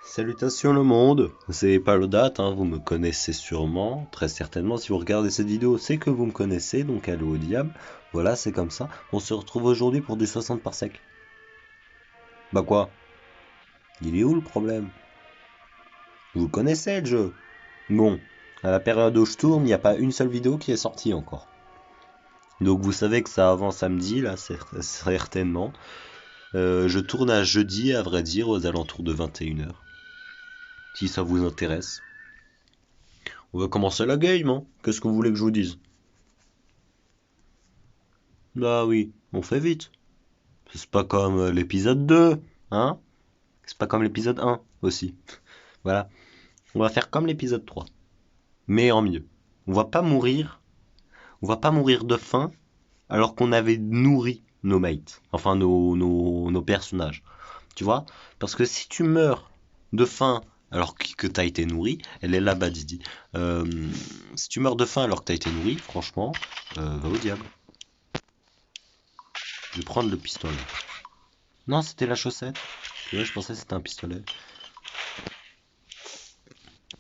Salutations le monde, c'est Palodate, vous me connaissez sûrement, très certainement si vous regardez cette vidéo c'est que vous me connaissez, donc allô au diable, voilà c'est comme ça. On se retrouve aujourd'hui pour du 60 par sec. Bah quoi? Il est où le problème? Vous connaissez le jeu? Bon, à la période où je tourne, il n'y a pas une seule vidéo qui est sortie encore. Donc vous savez que ça avance samedi, là, certainement. Je tourne à jeudi, à vrai dire, aux alentours de 21h. Si ça vous intéresse. On va commencer la game, hein. Qu'est-ce que vous voulez que je vous dise? Ah oui, on fait vite. C'est pas comme l'épisode 2, hein? C'est pas comme l'épisode 1 aussi. Voilà. On va faire comme l'épisode 3, mais en mieux. On va pas mourir, on va pas mourir de faim alors qu'on avait nourri nos mates, enfin nos personnages. Tu vois? Parce que si tu meurs de faim alors que t'as été nourri, elle est là-bas Didi. Euh, Si tu meurs de faim alors que t'as été nourri, franchement, va au diable. Je vais prendre le pistolet. Non, c'était la chaussette. Ouais, je pensais que c'était un pistolet.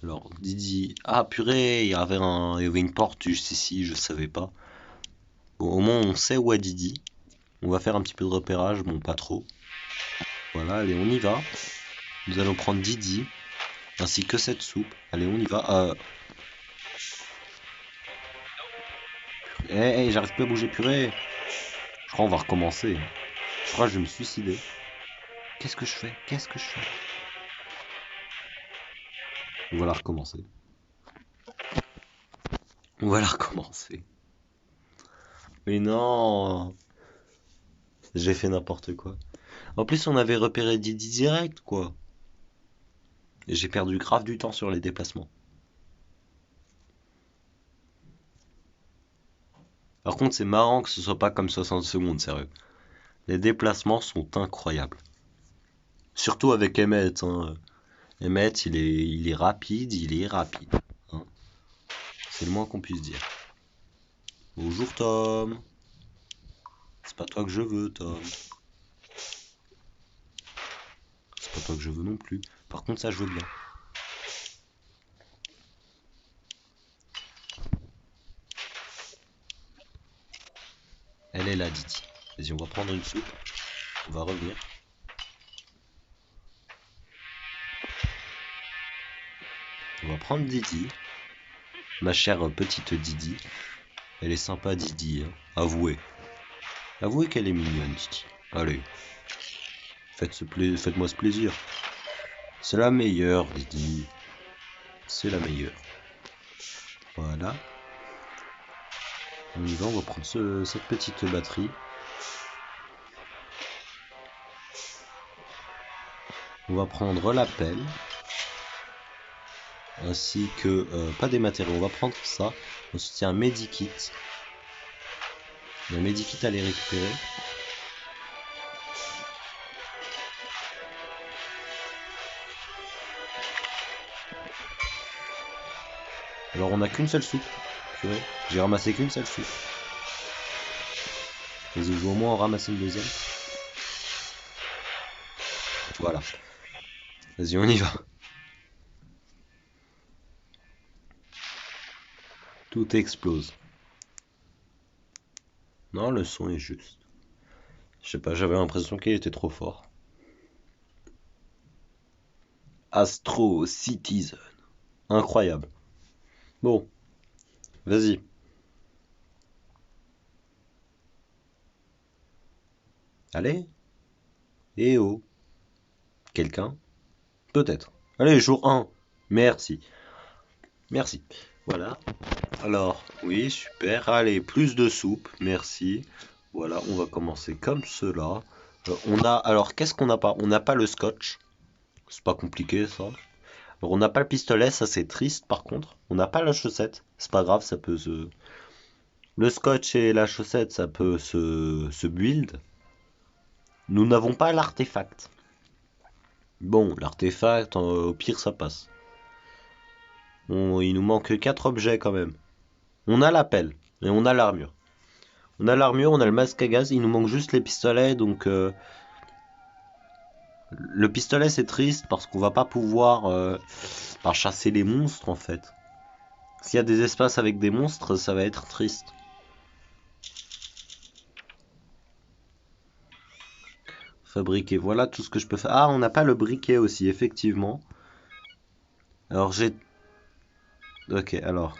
Alors, Didi. Ah, purée, il y avait une porte juste ici, je savais pas. Bon, au moins, on sait où est Didi. On va faire un petit peu de repérage, bon, pas trop. Voilà, allez, on y va. Nous allons prendre Didi, ainsi que cette soupe. Allez, on y va. J'arrive plus à bouger, purée. Je crois qu'on va recommencer. Je crois que je vais me suicider. Qu'est-ce que je fais? Qu'est-ce que je fais? On va la recommencer. On va la recommencer. Mais non! J'ai fait n'importe quoi. En plus, on avait repéré Didi direct, quoi. Et j'ai perdu grave du temps sur les déplacements. Par contre, c'est marrant que ce soit pas comme 60 secondes, sérieux. Les déplacements sont incroyables. Surtout avec Emmett, hein. Emmett, il est rapide, hein. C'est le moins qu'on puisse dire. Bonjour Tom. C'est pas toi que je veux, Tom. C'est pas toi que je veux non plus. Par contre, ça, je veux bien. Elle est là, Didi. Vas-y, on va prendre une soupe. On va revenir. On va prendre Didi. Ma chère petite Didi. Elle est sympa, Didi, hein. Avouez. Avouez qu'elle est mignonne, Didi. Allez. Faites-moi ce plaisir. C'est la meilleure, Didi. C'est la meilleure. Voilà. On y va, on va prendre cette petite batterie. On va prendre la pelle. Ainsi que, pas des matériaux, on va prendre ça. Ensuite, il y a un medikit. Il y a un medikit à les récupérer. Alors, on n'a qu'une seule soupe. Purée, j'ai ramassé qu'une seule soupe. Vas-y, je vais au moins en ramasser une deuxième. Voilà. Vas-y, on y va. Tout explose. Non, le son est juste. Je sais pas, j'avais l'impression qu'il était trop fort. Astro Citizen. Incroyable. Bon, vas-y. Allez. Eh oh. Quelqu'un? Peut-être. Allez, jour 1. Merci. Merci. Voilà. Alors, oui, super. Allez, plus de soupe. Merci. Voilà, on va commencer comme cela. Alors, qu'est-ce qu'on n'a pas? On n'a pas le scotch. C'est pas compliqué, ça. Alors, on n'a pas le pistolet, ça c'est triste par contre. On n'a pas la chaussette. C'est pas grave, ça peut se. Le scotch et la chaussette, ça peut se build. Nous n'avons pas l'artefact. Bon, l'artefact, au pire, ça passe. Bon, il nous manque 4 objets quand même. On a la pelle et on a l'armure. On a l'armure, on a le masque à gaz, il nous manque juste les pistolets, donc Le pistolet c'est triste parce qu'on va pas pouvoir chasser les monstres en fait. S'il y a des espaces avec des monstres, ça va être triste. Fabriquer, voilà tout ce que je peux faire. Ah, on n'a pas le briquet aussi, effectivement. Alors j'ai... Ok, alors...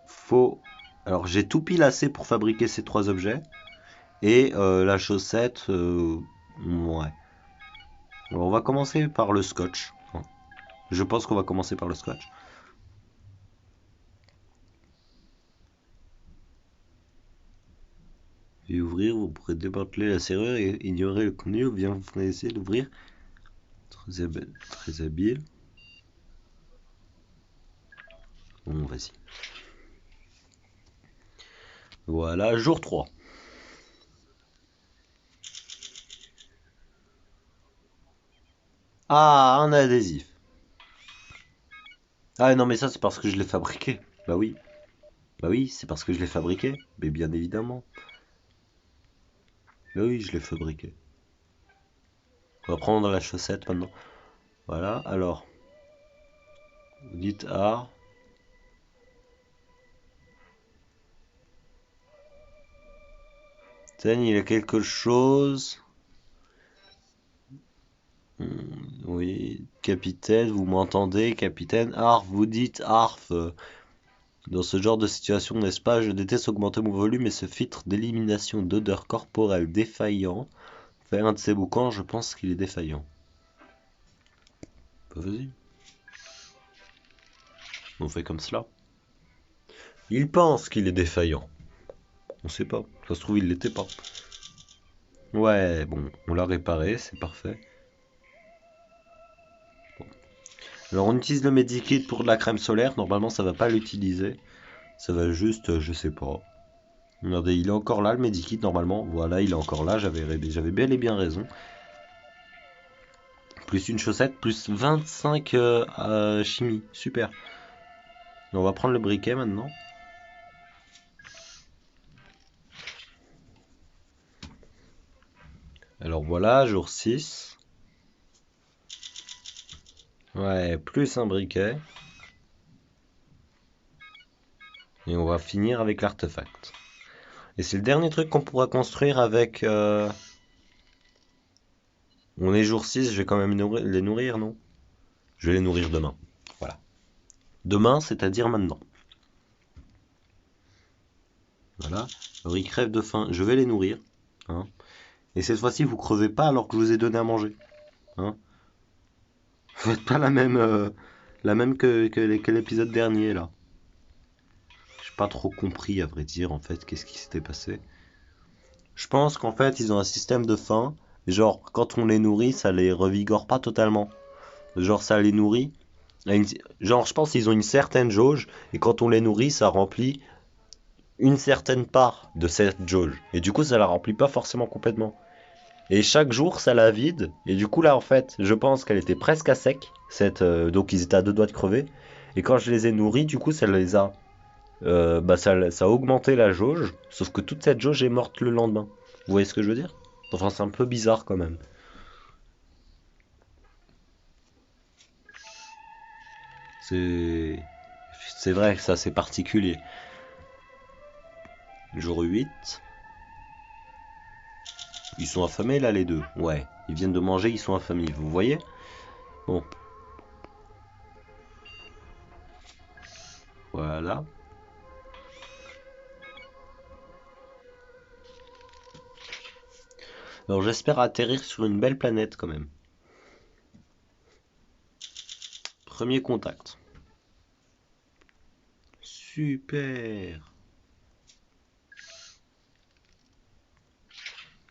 Faut... Alors j'ai tout pile assez pour fabriquer ces 3 objets. Et la chaussette... Ouais. Alors, on va commencer par le scotch. Je pense qu'on va commencer par le scotch. Et ouvrir, vous pourrez démanteler la serrure et ignorer le contenu ou bien vous pourrez essayer d'ouvrir. Très habile. Bon, vas-y. Voilà, jour 3. Ah, un adhésif. Ah non, mais ça c'est parce que je l'ai fabriqué. Bah oui. Bah oui, c'est parce que je l'ai fabriqué. Mais bien évidemment. Bah oui, je l'ai fabriqué. On va prendre la chaussette maintenant. Voilà, alors. Vous dites art. Tiens, il y a quelque chose. Oui, capitaine, vous m'entendez, capitaine. Arf, vous dites Arf. Dans ce genre de situation, n'est-ce pas? Je déteste augmenter mon volume et ce filtre d'élimination d'odeurs corporelles défaillant fait un de ces boucans, je pense qu'il est défaillant. Bah vas-y. On fait comme cela. Il pense qu'il est défaillant. On sait pas. Ça se trouve, il l'était pas. Ouais, bon, on l'a réparé, c'est parfait. Bon. Alors, on utilise le Medikit pour de la crème solaire. Normalement, ça va pas l'utiliser. Ça va juste, je sais pas. Regardez, il est encore là, le Medikit, normalement. Voilà, il est encore là. J'avais bel et bien raison. Plus une chaussette, plus 25 chimie. Super. On va prendre le briquet maintenant. Alors voilà, jour 6. Ouais, plus un briquet. Et on va finir avec l'artefact. Et c'est le dernier truc qu'on pourra construire avec... On est jour 6, je vais quand même les nourrir, non? Je vais les nourrir demain. Voilà. Demain, c'est-à-dire maintenant. Voilà. Alors ils crèvent de faim, je vais les nourrir. Hein. Et cette fois-ci, vous crevez pas alors que je vous ai donné à manger. Hein. Faites pas la même que l'épisode dernier, là. J'ai pas trop compris, à vrai dire, en fait, qu'est-ce qui s'était passé. Je pense qu'en fait, ils ont un système de faim. Genre, quand on les nourrit, ça les revigore pas totalement. Genre, ça les nourrit. Genre, je pense qu'ils ont une certaine jauge. Et quand on les nourrit, ça remplit une certaine part de cette jauge. Et du coup, ça la remplit pas forcément complètement. Et chaque jour, ça la vide. Et du coup, là, en fait, je pense qu'elle était presque à sec. Donc, ils étaient à 2 doigts de crever. Et quand je les ai nourris, du coup, ça les a. Ça a augmenté la jauge. Sauf que toute cette jauge est morte le lendemain. Vous voyez ce que je veux dire? Enfin, c'est un peu bizarre quand même. C'est. C'est vrai que ça, c'est particulier. Jour 8. Ils sont affamés là, les deux. Ouais. Ils viennent de manger, ils sont affamés. Vous voyez? Bon. Voilà. Alors j'espère atterrir sur une belle planète quand même. Premier contact. Super.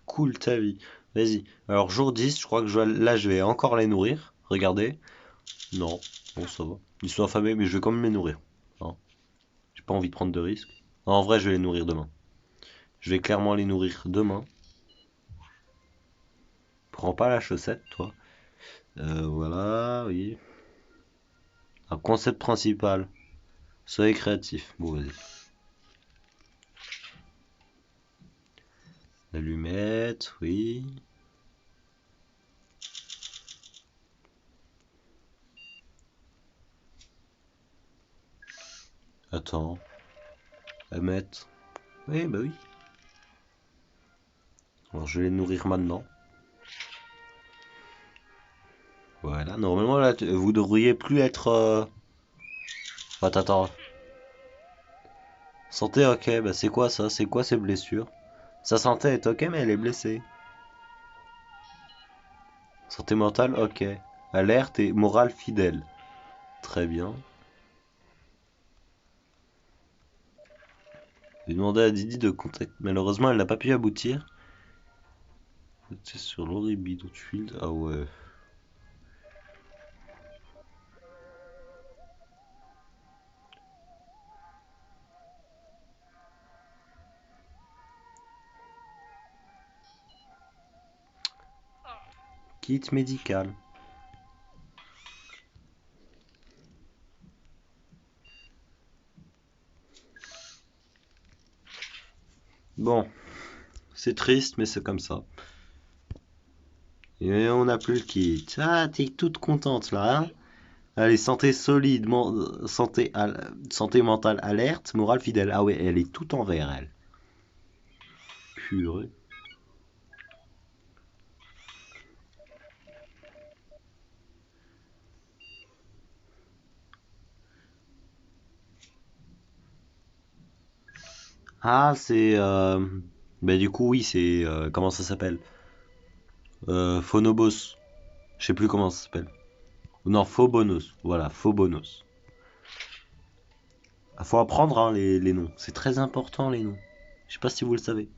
Cool ta vie. Vas-y. Alors jour 10, je crois que là je vais encore les nourrir. Regardez. Non. Bon ça va. Ils sont affamés mais je vais quand même les nourrir. Hein. J'ai pas envie de prendre de risques. En vrai je vais les nourrir demain. Je vais clairement les nourrir demain. Prends pas la chaussette toi. Voilà, oui. Un concept principal. Soyez créatif. Bon vas-y. L'allumette, oui. Attends. Émettre. Oui, bah oui. Alors je vais les nourrir maintenant. Voilà, normalement là, vous devriez plus être... Attends. Santé, ok, bah c'est quoi ça? C'est quoi ces blessures? Sa santé est ok, mais elle est blessée. Santé mentale, ok. Alerte et morale fidèle. Très bien. J'ai demandé à Didi de contacter. Malheureusement, elle n'a pas pu aboutir. C'est sur l'Oribido Field. Ah ouais. Kit médical. Bon, c'est triste, mais c'est comme ça. Et on n'a plus le kit. Ah, t'es toute contente là, hein? Allez, santé solide, santé mentale alerte, morale fidèle. Ah ouais, elle est tout en vert, elle. Purée. Ah, c'est... Bah du coup, oui, c'est... comment ça s'appelle? Phonobos. Je sais plus comment ça s'appelle. Non, Phobonos. Voilà, Phobonos. Ah, faut apprendre hein, les noms. C'est très important, les noms. Je sais pas si vous le savez.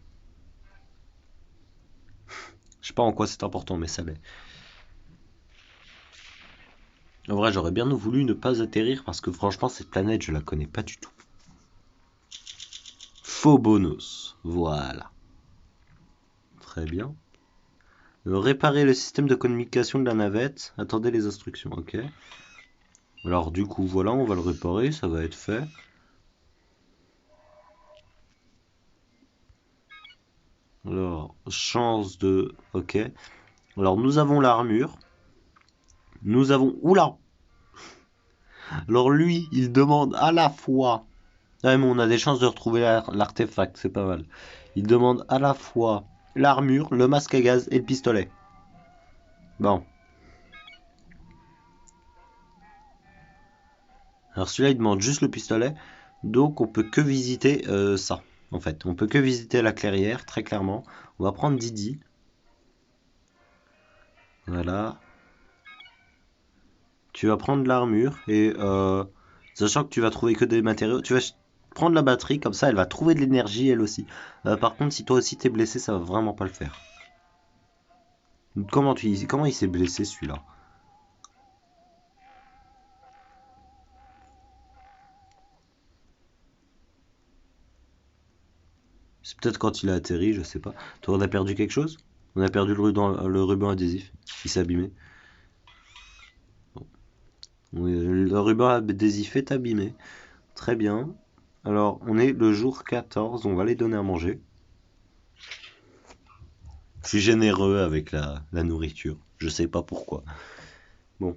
Je sais pas en quoi c'est important, mais ça l'est. En vrai, j'aurais bien voulu ne pas atterrir parce que franchement, cette planète, je la connais pas du tout. Phobonos. Voilà. Très bien. Réparer le système de communication de la navette. Attendez les instructions, ok. Alors du coup, voilà, on va le réparer, ça va être fait. Alors, chance de... Ok. Alors, nous avons l'armure. Nous avons... Oula! Alors lui, il demande à la fois... Ah, mais on a des chances de retrouver l'artefact, c'est pas mal. Il demande à la fois l'armure, le masque à gaz et le pistolet. Bon. Alors celui-là, il demande juste le pistolet. Donc on peut que visiter ça, en fait. On peut que visiter la clairière, très clairement. On va prendre Didi. Voilà. Tu vas prendre l'armure et sachant que tu vas trouver que des matériaux, tu vas prendre la batterie, comme ça elle va trouver de l'énergie elle aussi. Par contre, si toi aussi t'es blessé, ça va vraiment pas le faire. Comment il s'est blessé celui-là? C'est peut-être quand il a atterri, je sais pas. Toi, on a perdu quelque chose? On a perdu le ruban adhésif. Il s'est abîmé. Oui, le ruban adhésif est abîmé. Très bien. Alors, on est le jour 14, on va les donner à manger. Je suis généreux avec la nourriture. Je sais pas pourquoi. Bon.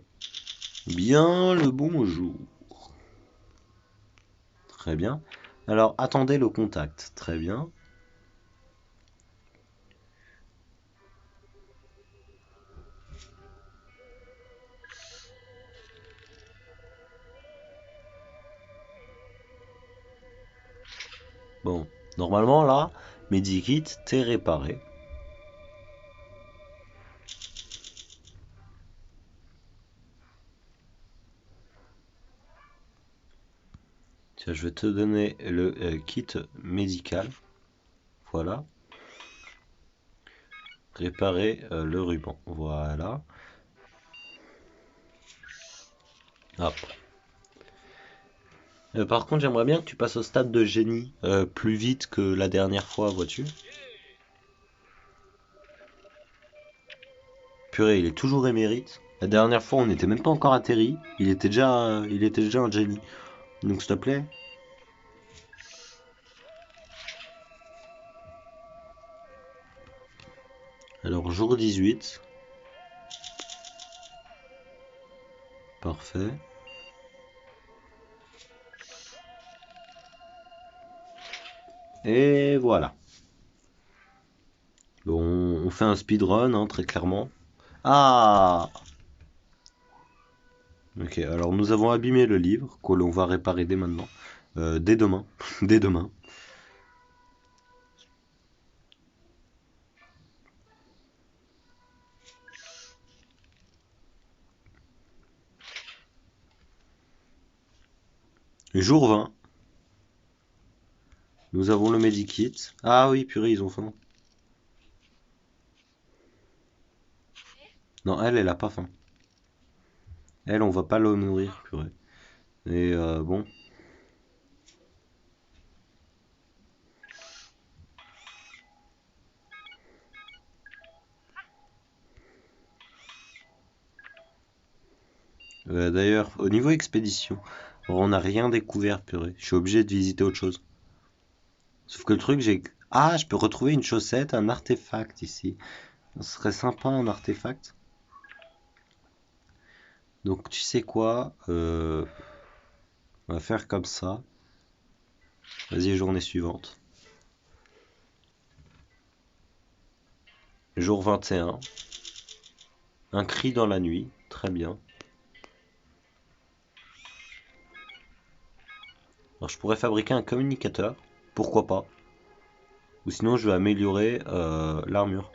Bien le bonjour. Très bien. Alors, attendez le contact. Très bien. Bon. Normalement, là, Medikit, t'es réparé. Tiens, je vais te donner le kit médical. Voilà. Réparer le ruban. Voilà. Hop. Par contre, j'aimerais bien que tu passes au stade de génie plus vite que la dernière fois, vois-tu? Purée, il est toujours émérite. La dernière fois, on n'était même pas encore atterri. Il était déjà un génie. Donc, s'il te plaît. Alors, jour 18. Parfait. Et voilà. Bon, on fait un speedrun, hein, très clairement. Ah! Ok, alors nous avons abîmé le livre, que l'on va réparer dès maintenant. Dès demain. Dès demain. Jour 20. Nous avons le medikit. Ah oui, purée, ils ont faim. Non, elle a pas faim. Elle, on va pas le nourrir, purée. Et bon. D'ailleurs, au niveau expédition, on n'a rien découvert, purée. Je suis obligé de visiter autre chose. Sauf que le truc, j'ai... Ah, je peux retrouver une chaussette, un artefact ici. Ce serait sympa, un artefact. Donc, tu sais quoi? On va faire comme ça. Vas-y, journée suivante. Jour 21. Un cri dans la nuit. Très bien. Alors, je pourrais fabriquer un communicateur. Pourquoi pas? Ou sinon, je vais améliorer l'armure.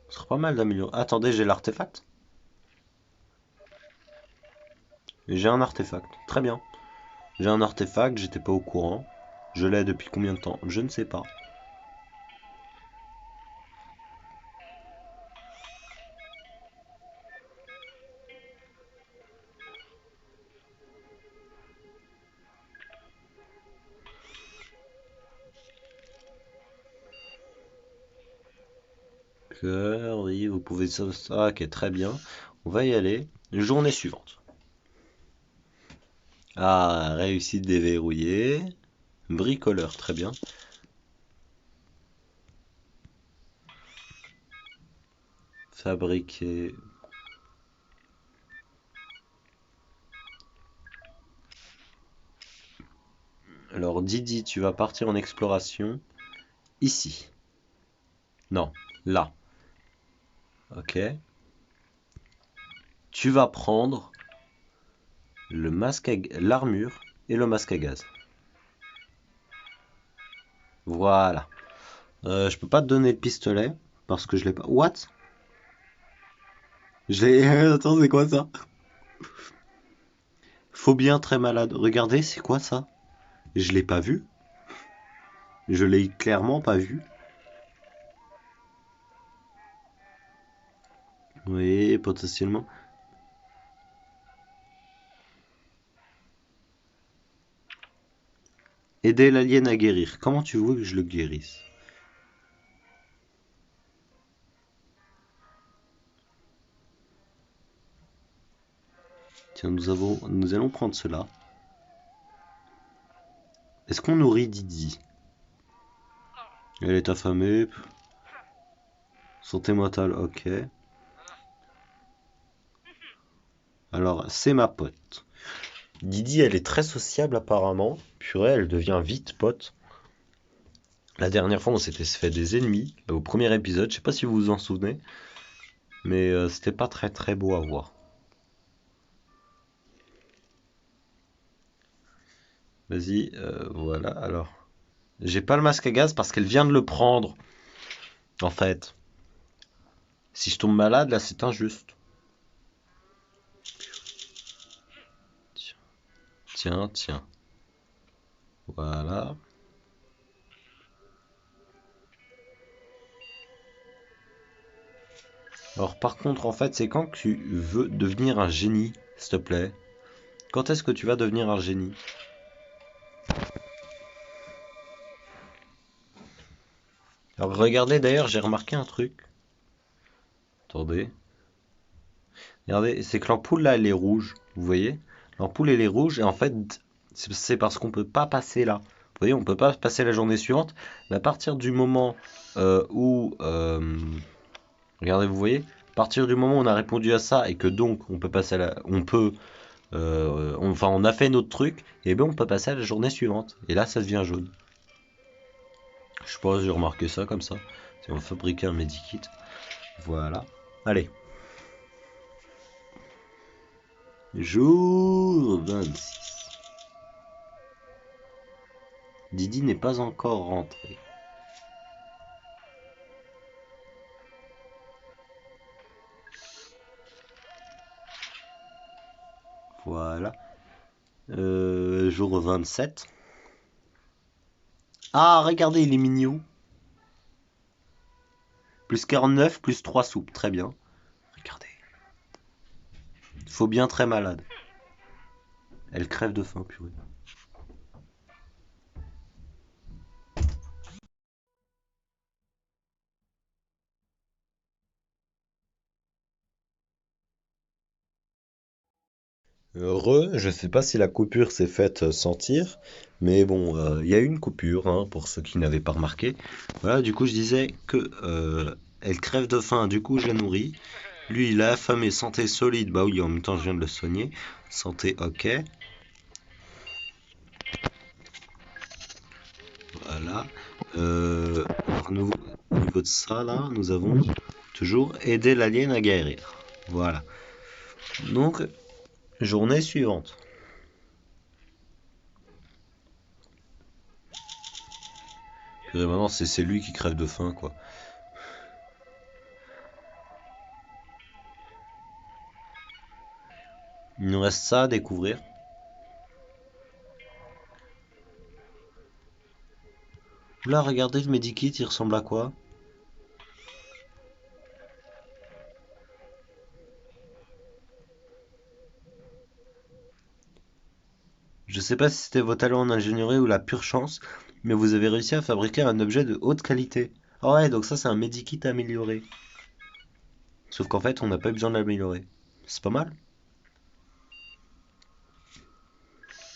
Ce serait pas mal d'améliorer. Attendez, j'ai l'artefact. J'ai un artefact. Très bien. J'ai un artefact, j'étais pas au courant. Je l'ai depuis combien de temps? Je ne sais pas. Cœur, oui, vous pouvez ça, ok, très bien. On va y aller. Journée suivante. Ah, réussite déverrouillée. Bricoleur, très bien. Fabriquer. Alors, Didi, tu vas partir en exploration. Ici. Non, là. Ok. Tu vas prendre le masque à... l'armure et le masque à gaz. Voilà. Je peux pas te donner le pistolet parce que je l'ai pas. What? Je l'ai. Attends, c'est quoi ça? Phobien très malade. Regardez, c'est quoi ça? Je l'ai pas vu. Je l'ai clairement pas vu. Oui, potentiellement. Aider l'alien à guérir. Comment tu veux que je le guérisse? Tiens, nous allons prendre cela. Est-ce qu'on nourrit Didi? Elle est affamée. Santé mentale, ok. Alors, c'est ma pote. Didi, elle est très sociable apparemment. Purée, elle devient vite pote. La dernière fois, on s'était fait des ennemis au premier épisode. Je sais pas si vous vous en souvenez, mais c'était pas très très beau à voir. Vas-y, voilà. Alors, j'ai pas le masque à gaz parce qu'elle vient de le prendre. En fait, si je tombe malade, là, c'est injuste. Tiens, tiens. Voilà. Alors, par contre, en fait, c'est quand que tu veux devenir un génie, s'il te plaît? Quand est-ce que tu vas devenir un génie? Alors, regardez, d'ailleurs, j'ai remarqué un truc. Attendez. Regardez, c'est que l'ampoule, là, elle est rouge. Vous voyez? L'ampoule, elle est rouge, et en fait, c'est parce qu'on peut pas passer là. Vous voyez, on peut pas passer la journée suivante. Mais à partir du moment où... regardez, vous voyez? À partir du moment où on a répondu à ça, et que donc, on peut passer à la... On peut Enfin, on a fait notre truc, et bien on peut passer à la journée suivante. Et là, ça devient jaune. Je sais pas, j'ai remarqué ça comme ça. Si on fabriquait un medikit. Voilà. Allez. Jour 26. Didi n'est pas encore rentré. Voilà. Jour 27. Ah, regardez, il est mignon. Plus 49, plus 3 soupes. Très bien. Regardez. Faut bien très malade. Elle crève de faim, purée. Heureux, je sais pas si la coupure s'est faite sentir, mais bon, il y a eu une coupure, hein, pour ceux qui n'avaient pas remarqué. Voilà, du coup, je disais que elle crève de faim, du coup, je la nourris. Lui, il a affamé, santé solide, bah oui, en même temps, je viens de le soigner. Santé, ok. Voilà. Au niveau de ça, là, nous avons toujours aidé l'alien à guérir. Voilà. Donc, journée suivante. Puis maintenant, c'est lui qui crève de faim, quoi. Il nous reste ça à découvrir. Là, regardez le medikit, il ressemble à quoi? Je sais pas si c'était vos talents en ingénierie ou la pure chance, mais vous avez réussi à fabriquer un objet de haute qualité. Ah ouais, donc ça c'est un medikit amélioré. Sauf qu'en fait, on n'a pas eu besoin de l'améliorer. C'est pas mal?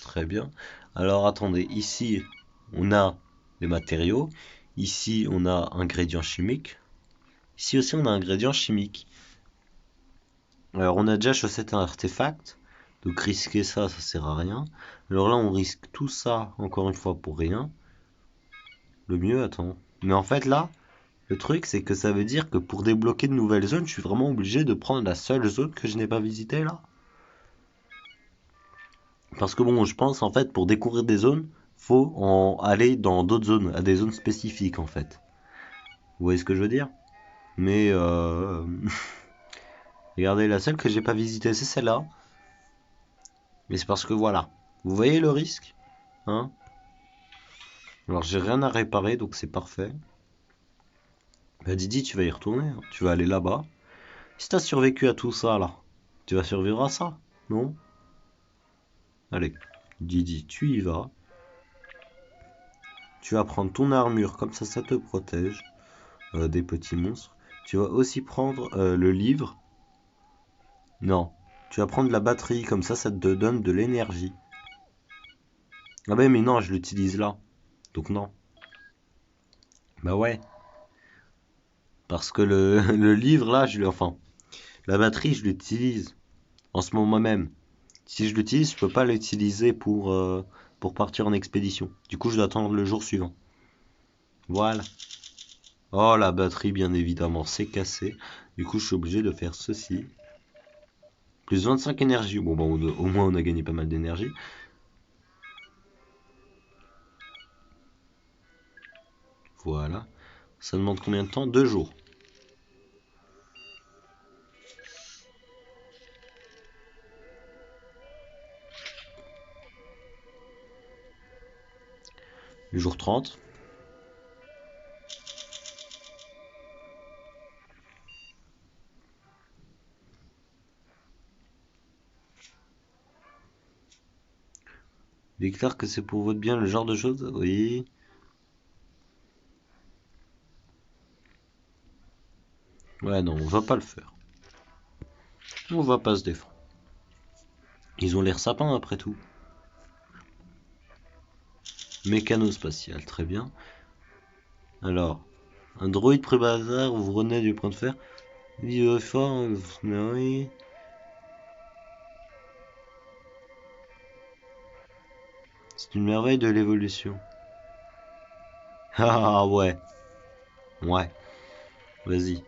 Très bien. Alors attendez, ici on a les matériaux. Ici on a ingrédients chimiques. Ici aussi on a ingrédients chimiques. Alors on a déjà chaussette un artefact. Donc risquer ça, ça sert à rien. Alors là on risque tout ça encore une fois pour rien. Le mieux, attends. Mais en fait là, le truc c'est que ça veut dire que pour débloquer de nouvelles zones, je suis vraiment obligé de prendre la seule zone que je n'ai pas visitée là. Parce que bon, je pense en fait pour découvrir des zones, faut aller dans d'autres zones, à des zones spécifiques en fait. Vous voyez ce que je veux dire? Mais regardez, la seule que j'ai pas visitée, c'est celle-là. Mais c'est parce que voilà. Vous voyez le risque? Hein? Alors j'ai rien à réparer, donc c'est parfait. Bah Didi, tu vas y retourner, hein. Tu vas aller là-bas. Si t'as survécu à tout ça là, tu vas survivre à ça, non? Allez, Didi, tu y vas. Tu vas prendre ton armure, comme ça te protège des petits monstres. Tu vas aussi prendre le livre. Non, tu vas prendre la batterie, comme ça te donne de l'énergie. Ah bah mais non, je l'utilise là. Donc non. Bah ouais. Parce que le livre là, enfin, la batterie, je l'utilise en ce moment même. Si je l'utilise, je peux pas l'utiliser pour partir en expédition. Du coup, je dois attendre le jour suivant. Voilà. Oh, la batterie, bien évidemment, c'est cassé. Du coup, je suis obligé de faire ceci. Plus 25 énergie. Bon, bah, au moins, on a gagné pas mal d'énergie. Voilà. Ça demande combien de temps? 2 jours. Le jour 30. Déclare que c'est pour votre bien le genre de choses. Oui. Ouais, non, on va pas le faire. On va pas se défendre. Ils ont l'air sapins après tout. Mécano-spatial, très bien. Alors, un droïde pré-bazar, vous revenez du point de fer. Vive fort, oui. C'est une merveille de l'évolution. Ah ouais. Ouais. Vas-y.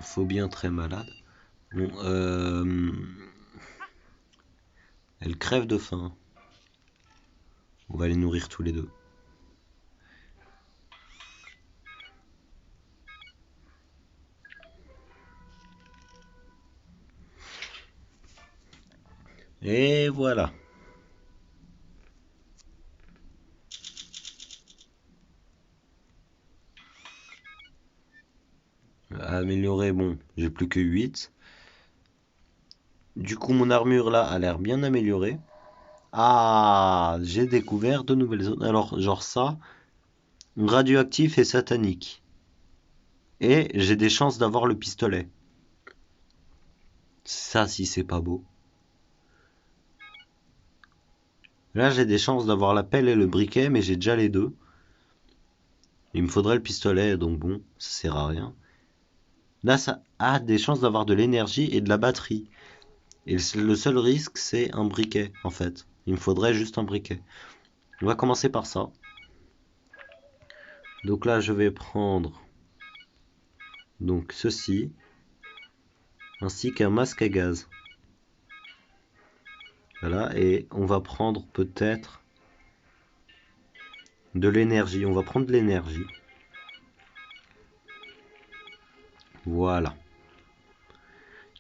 Faut bien très malade. Bon, elle crève de faim. On va les nourrir tous les deux. Et voilà. Améliorer, bon, j'ai plus que 8. Du coup, mon armure là a l'air bien améliorée. Ah, j'ai découvert de nouvelles zones. Alors, genre ça, radioactif et satanique. Et j'ai des chances d'avoir le pistolet. Ça, si c'est pas beau. Là, j'ai des chances d'avoir la pelle et le briquet, mais j'ai déjà les deux. Il me faudrait le pistolet, donc bon, ça sert à rien. Là, ça a des chances d'avoir de l'énergie et de la batterie. Et le seul risque, c'est un briquet, en fait. Il me faudrait juste un briquet. On va commencer par ça. Donc là, je vais prendre donc ceci, ainsi qu'un masque à gaz. Voilà, et on va prendre peut-être de l'énergie. On va prendre de l'énergie. Voilà.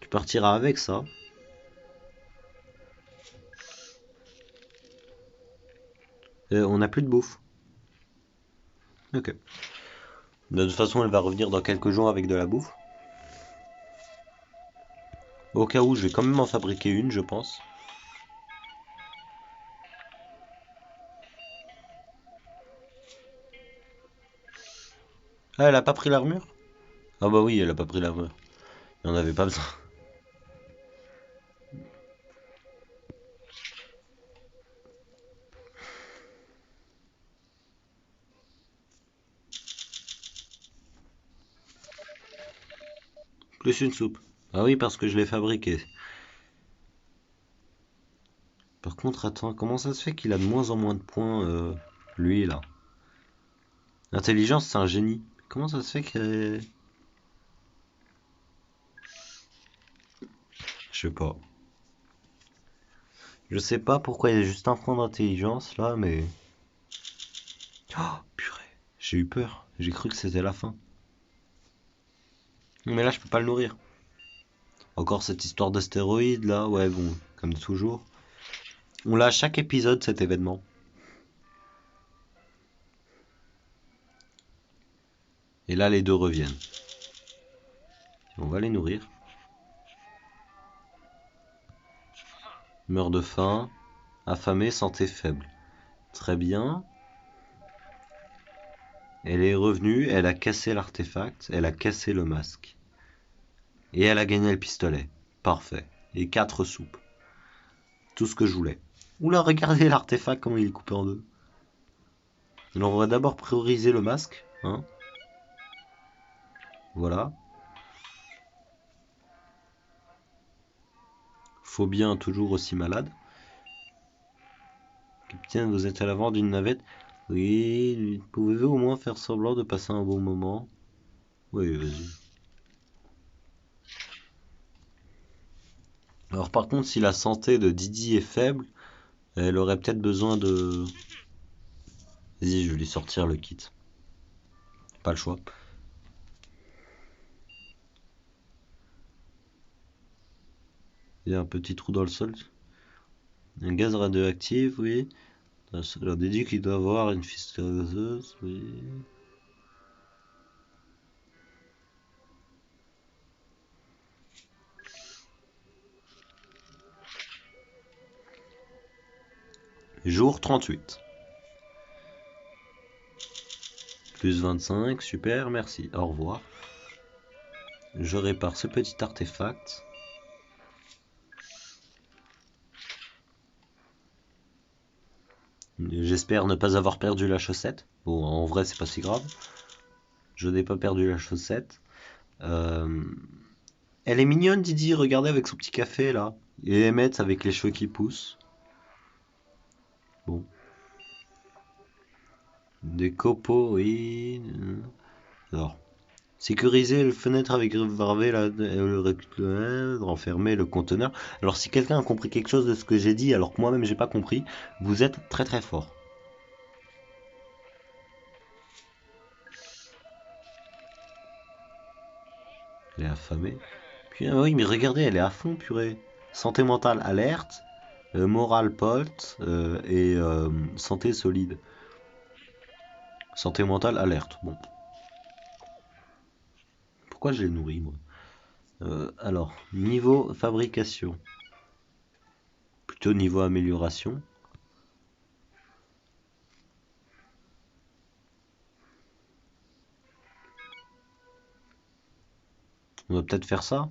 Tu partiras avec ça. On n'a plus de bouffe. Ok. De toute façon, elle va revenir dans quelques jours avec de la bouffe. Au cas où, je vais quand même en fabriquer une, je pense. Ah, elle a pas pris l'armure? Ah bah oui, elle a pas pris l'armure. Il en avait pas besoin. Plus une soupe. Ah oui, parce que je l'ai fabriqué. Par contre, attends, comment ça se fait qu'il a de moins en moins de points, lui, là? L'intelligence, c'est un génie. Comment ça se fait que... Je sais pas. Je sais pas pourquoi il y a juste un point d'intelligence, là, mais... Oh, purée. J'ai eu peur. J'ai cru que c'était la fin. Mais là, je peux pas le nourrir. Encore cette histoire d'astéroïde, là. Ouais, bon, comme toujours. On l'a à chaque épisode, cet événement. Et là, les deux reviennent. On va les nourrir. Meurt de faim, affamé, santé faible. Très bien. Elle est revenue, elle a cassé l'artefact, elle a cassé le masque. Et elle a gagné le pistolet. Parfait. Et 4 soupes. Tout ce que je voulais. Oula, regardez l'artefact, comment il est coupé en deux. Alors, on va d'abord prioriser le masque. Hein. Voilà. Faut bien toujours aussi malade. Capitaine, vous êtes à l'avant d'une navette. Oui, pouvez-vous au moins faire semblant de passer un bon moment? Oui, vas-y. Alors par contre, si la santé de Didi est faible, elle aurait peut-être besoin de... Vas-y, je vais lui sortir le kit. Pas le choix. Il y a un petit trou dans le sol. Un gaz radioactif, oui. Alors Didi qui doit avoir une fistule gazeuse, oui. Jour 38. Plus 25, super, merci, au revoir. Je répare ce petit artefact. J'espère ne pas avoir perdu la chaussette. Bon, en vrai, c'est pas si grave. Je n'ai pas perdu la chaussette. Euh, Elle est mignonne, Didi, regardez avec son petit café là. Et Emmett avec les cheveux qui poussent. Bon. Des copeaux, oui. Alors. Sécuriser les fenêtres avec gravé renfermer le conteneur. Alors si quelqu'un a compris quelque chose de ce que j'ai dit, alors que moi-même j'ai pas compris, vous êtes très très fort. Elle est affamée. Puis, ah oui, mais regardez, elle est à fond, purée. Santé mentale alerte, morale polte et santé solide. Santé mentale alerte. Bon, pourquoi je les nourris moi? Alors, niveau fabrication, plutôt niveau amélioration. On va peut-être faire ça.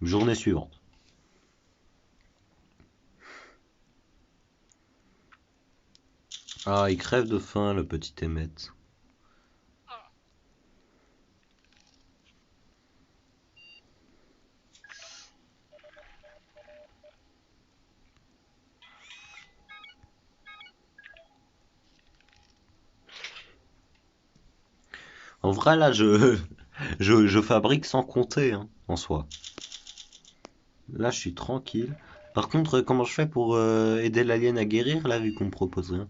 Journée suivante. Ah, il crève de faim, le petit Emmett. En vrai, là, je fabrique sans compter, hein, en soi. Là, je suis tranquille. Par contre, comment je fais pour aider l'alien à guérir, là, vu qu'on me propose rien?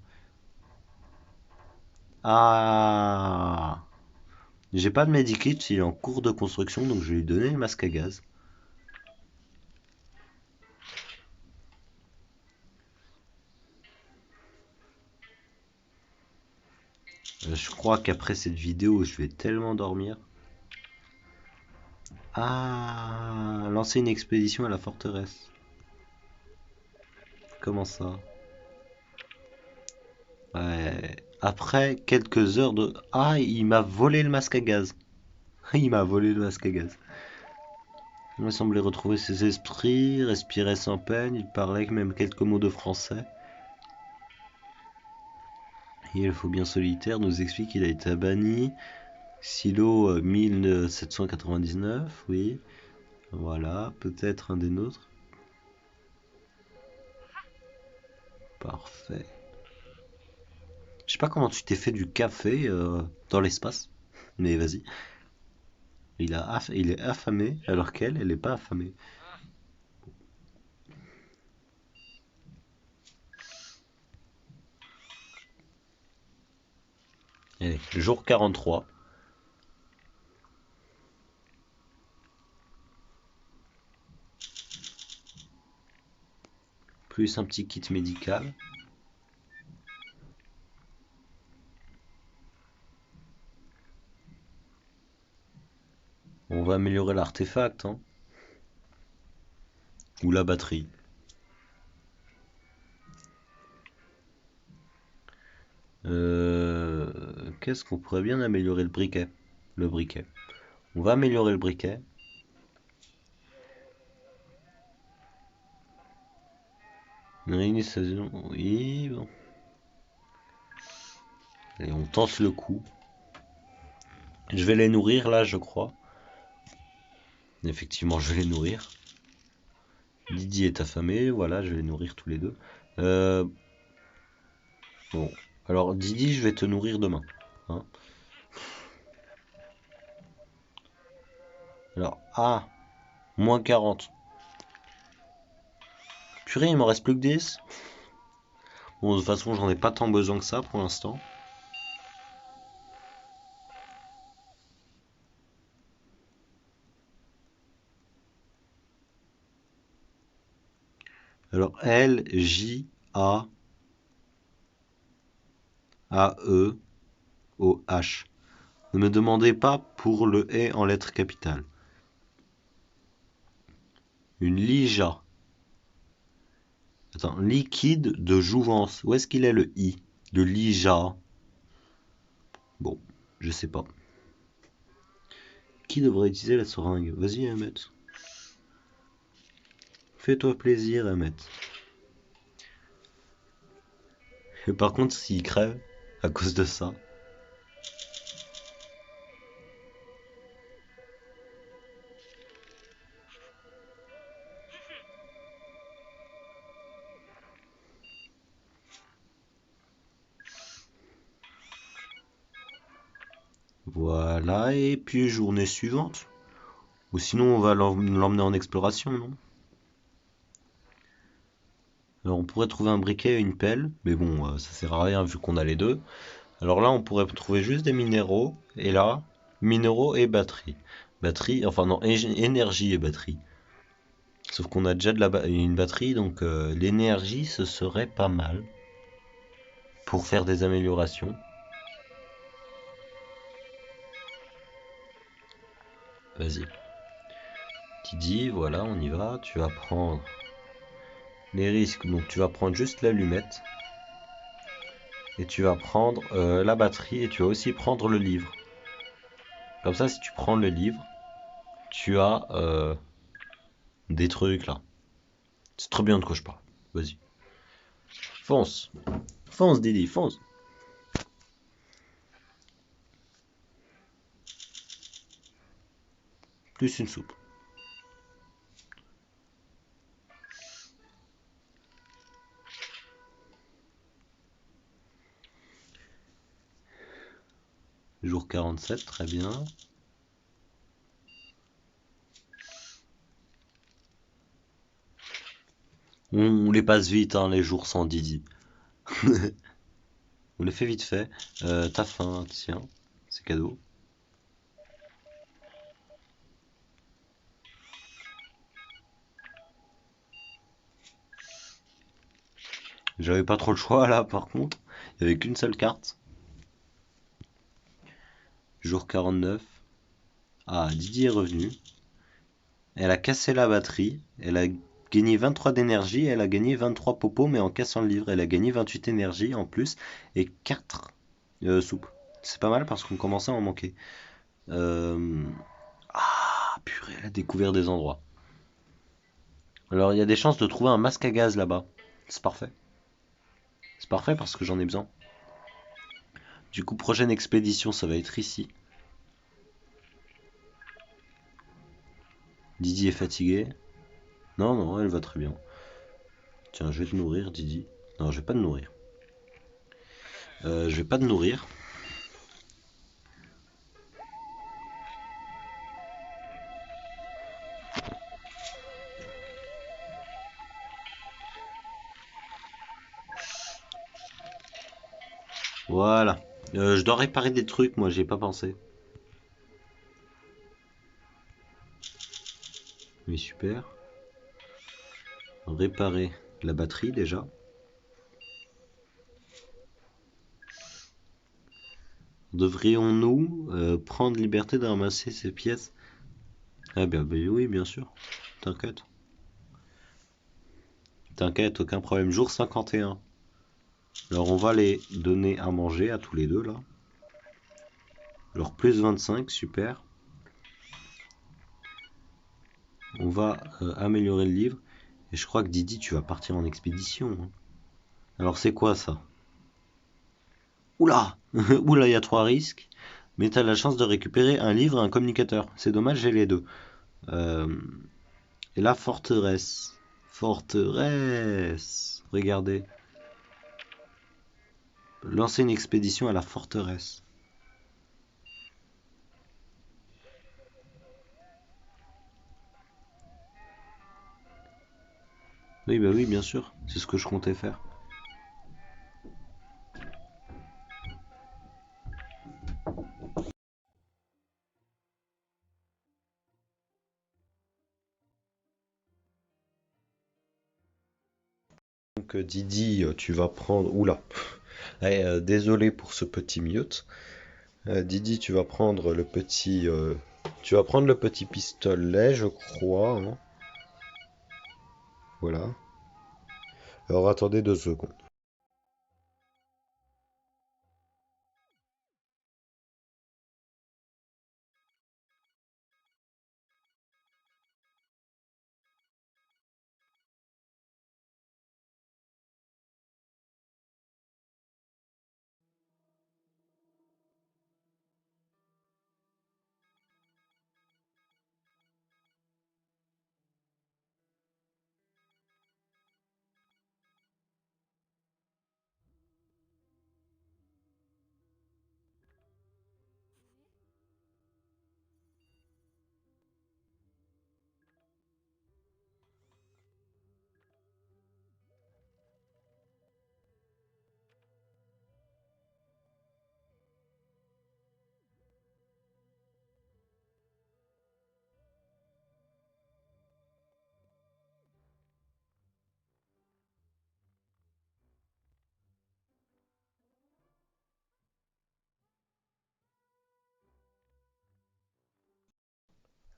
Ah! J'ai pas de medikit, il est en cours de construction, donc je vais lui donner le masque à gaz. Je crois qu'après cette vidéo, je vais tellement dormir. Ah! Lancer une expédition à la forteresse. Comment ça? Ouais. Après quelques heures de... Ah, il m'a volé le masque à gaz. Il m'a volé le masque à gaz. Il me semblait retrouver ses esprits, respirait sans peine, il parlait même quelques mots de français. Et il faut bien solitaire nous explique qu'il a été banni. Silo 1799, oui. Voilà, peut-être un des nôtres. Parfait. Je sais pas comment tu t'es fait du café dans l'espace, mais vas-y. Il est affamé, alors qu'elle, elle est pas affamée. Allez, jour 43. Plus un petit kit médical. On va améliorer l'artefact, hein. Ou la batterie. Qu'est-ce qu'on pourrait bien améliorer le briquet? Le briquet. On va améliorer le briquet. Une réinitialisation, oui, bon. Et on tente le coup. Je vais les nourrir là, je crois. Effectivement, je vais les nourrir. Didi est affamé, voilà, je vais les nourrir tous les deux. Euh, bon, alors Didi, je vais te nourrir demain, hein. Alors, ah, moins 40. Purée, il m'en reste plus que 10. Bon, de toute façon, j'en ai pas tant besoin que ça pour l'instant. Alors, L, J, A, A, E, O, H. Ne me demandez pas pour le E en lettres capitales. Une lija. Attends, liquide de jouvence. Où est-ce qu'il est le I? De lija. Bon, je sais pas. Qui devrait utiliser la seringue? Vas-y, Emmett. Fais-toi plaisir, Emmett. Et par contre, s'il crève à cause de ça, voilà, et puis journée suivante. Ou sinon, on va l'emmener en exploration, non? Alors, on pourrait trouver un briquet et une pelle, mais bon, ça sert à rien vu qu'on a les deux. Alors là, on pourrait trouver juste des minéraux, et là, minéraux et batterie. Batterie, enfin non, énergie et batterie. Sauf qu'on a déjà une batterie, donc l'énergie, ce serait pas mal pour faire des améliorations. Vas-y. Didi, voilà, on y va. Tu vas prendre les risques, donc tu vas prendre juste l'allumette. Et tu vas prendre la batterie et tu vas aussi prendre le livre. Comme ça, si tu prends le livre, tu as des trucs là. C'est très bien de quoi je parle. Vas-y. Fonce. Fonce, Didi, fonce. Plus une soupe. Jour 47, très bien. On les passe vite, hein, les jours sans Didi. On les fait vite fait. T'as faim, tiens. C'est cadeau. J'avais pas trop le choix là, par contre. Il y avait qu'une seule carte. Jour 49. Ah, Didi est revenu. Elle a cassé la batterie. Elle a gagné 23 d'énergie. Elle a gagné 23 popos, mais en cassant le livre, elle a gagné 28 énergie en plus. Et 4 soupes. C'est pas mal parce qu'on commençait à en manquer. Euh, Ah, purée, elle a découvert des endroits. Alors, il y a des chances de trouver un masque à gaz là-bas. C'est parfait. C'est parfait parce que j'en ai besoin. Du coup, prochaine expédition, ça va être ici. Didi est fatiguée. Non, non, elle va très bien. Tiens, je vais te nourrir, Didi. Non, je vais pas te nourrir. Je vais pas te nourrir. Voilà. Je dois réparer des trucs, moi, j'ai pas pensé. Oui, super. Réparer la batterie déjà. Devrions-nous prendre liberté de ramasser ces pièces? Ah bien, oui, bien sûr. T'inquiète. T'inquiète, aucun problème. Jour 51. Alors on va les donner à manger à tous les deux là. Alors plus 25, super. On va améliorer le livre. Et je crois que Didi, tu vas partir en expédition, hein. Alors c'est quoi ça? Oula! Oula, il y a 3 risques. Mais t'as la chance de récupérer un livre et un communicateur. C'est dommage, j'ai les deux. Euh, et la forteresse. Forteresse. Regardez. Lancer une expédition à la forteresse. Oui, bah oui, bien sûr. C'est ce que je comptais faire. Donc Didi, tu vas prendre... Oula. Ouais, désolé pour ce petit mute. Didi, tu vas prendre le petit... tu vas prendre le petit pistolet, je crois, hein. Voilà. Alors attendez 2 secondes.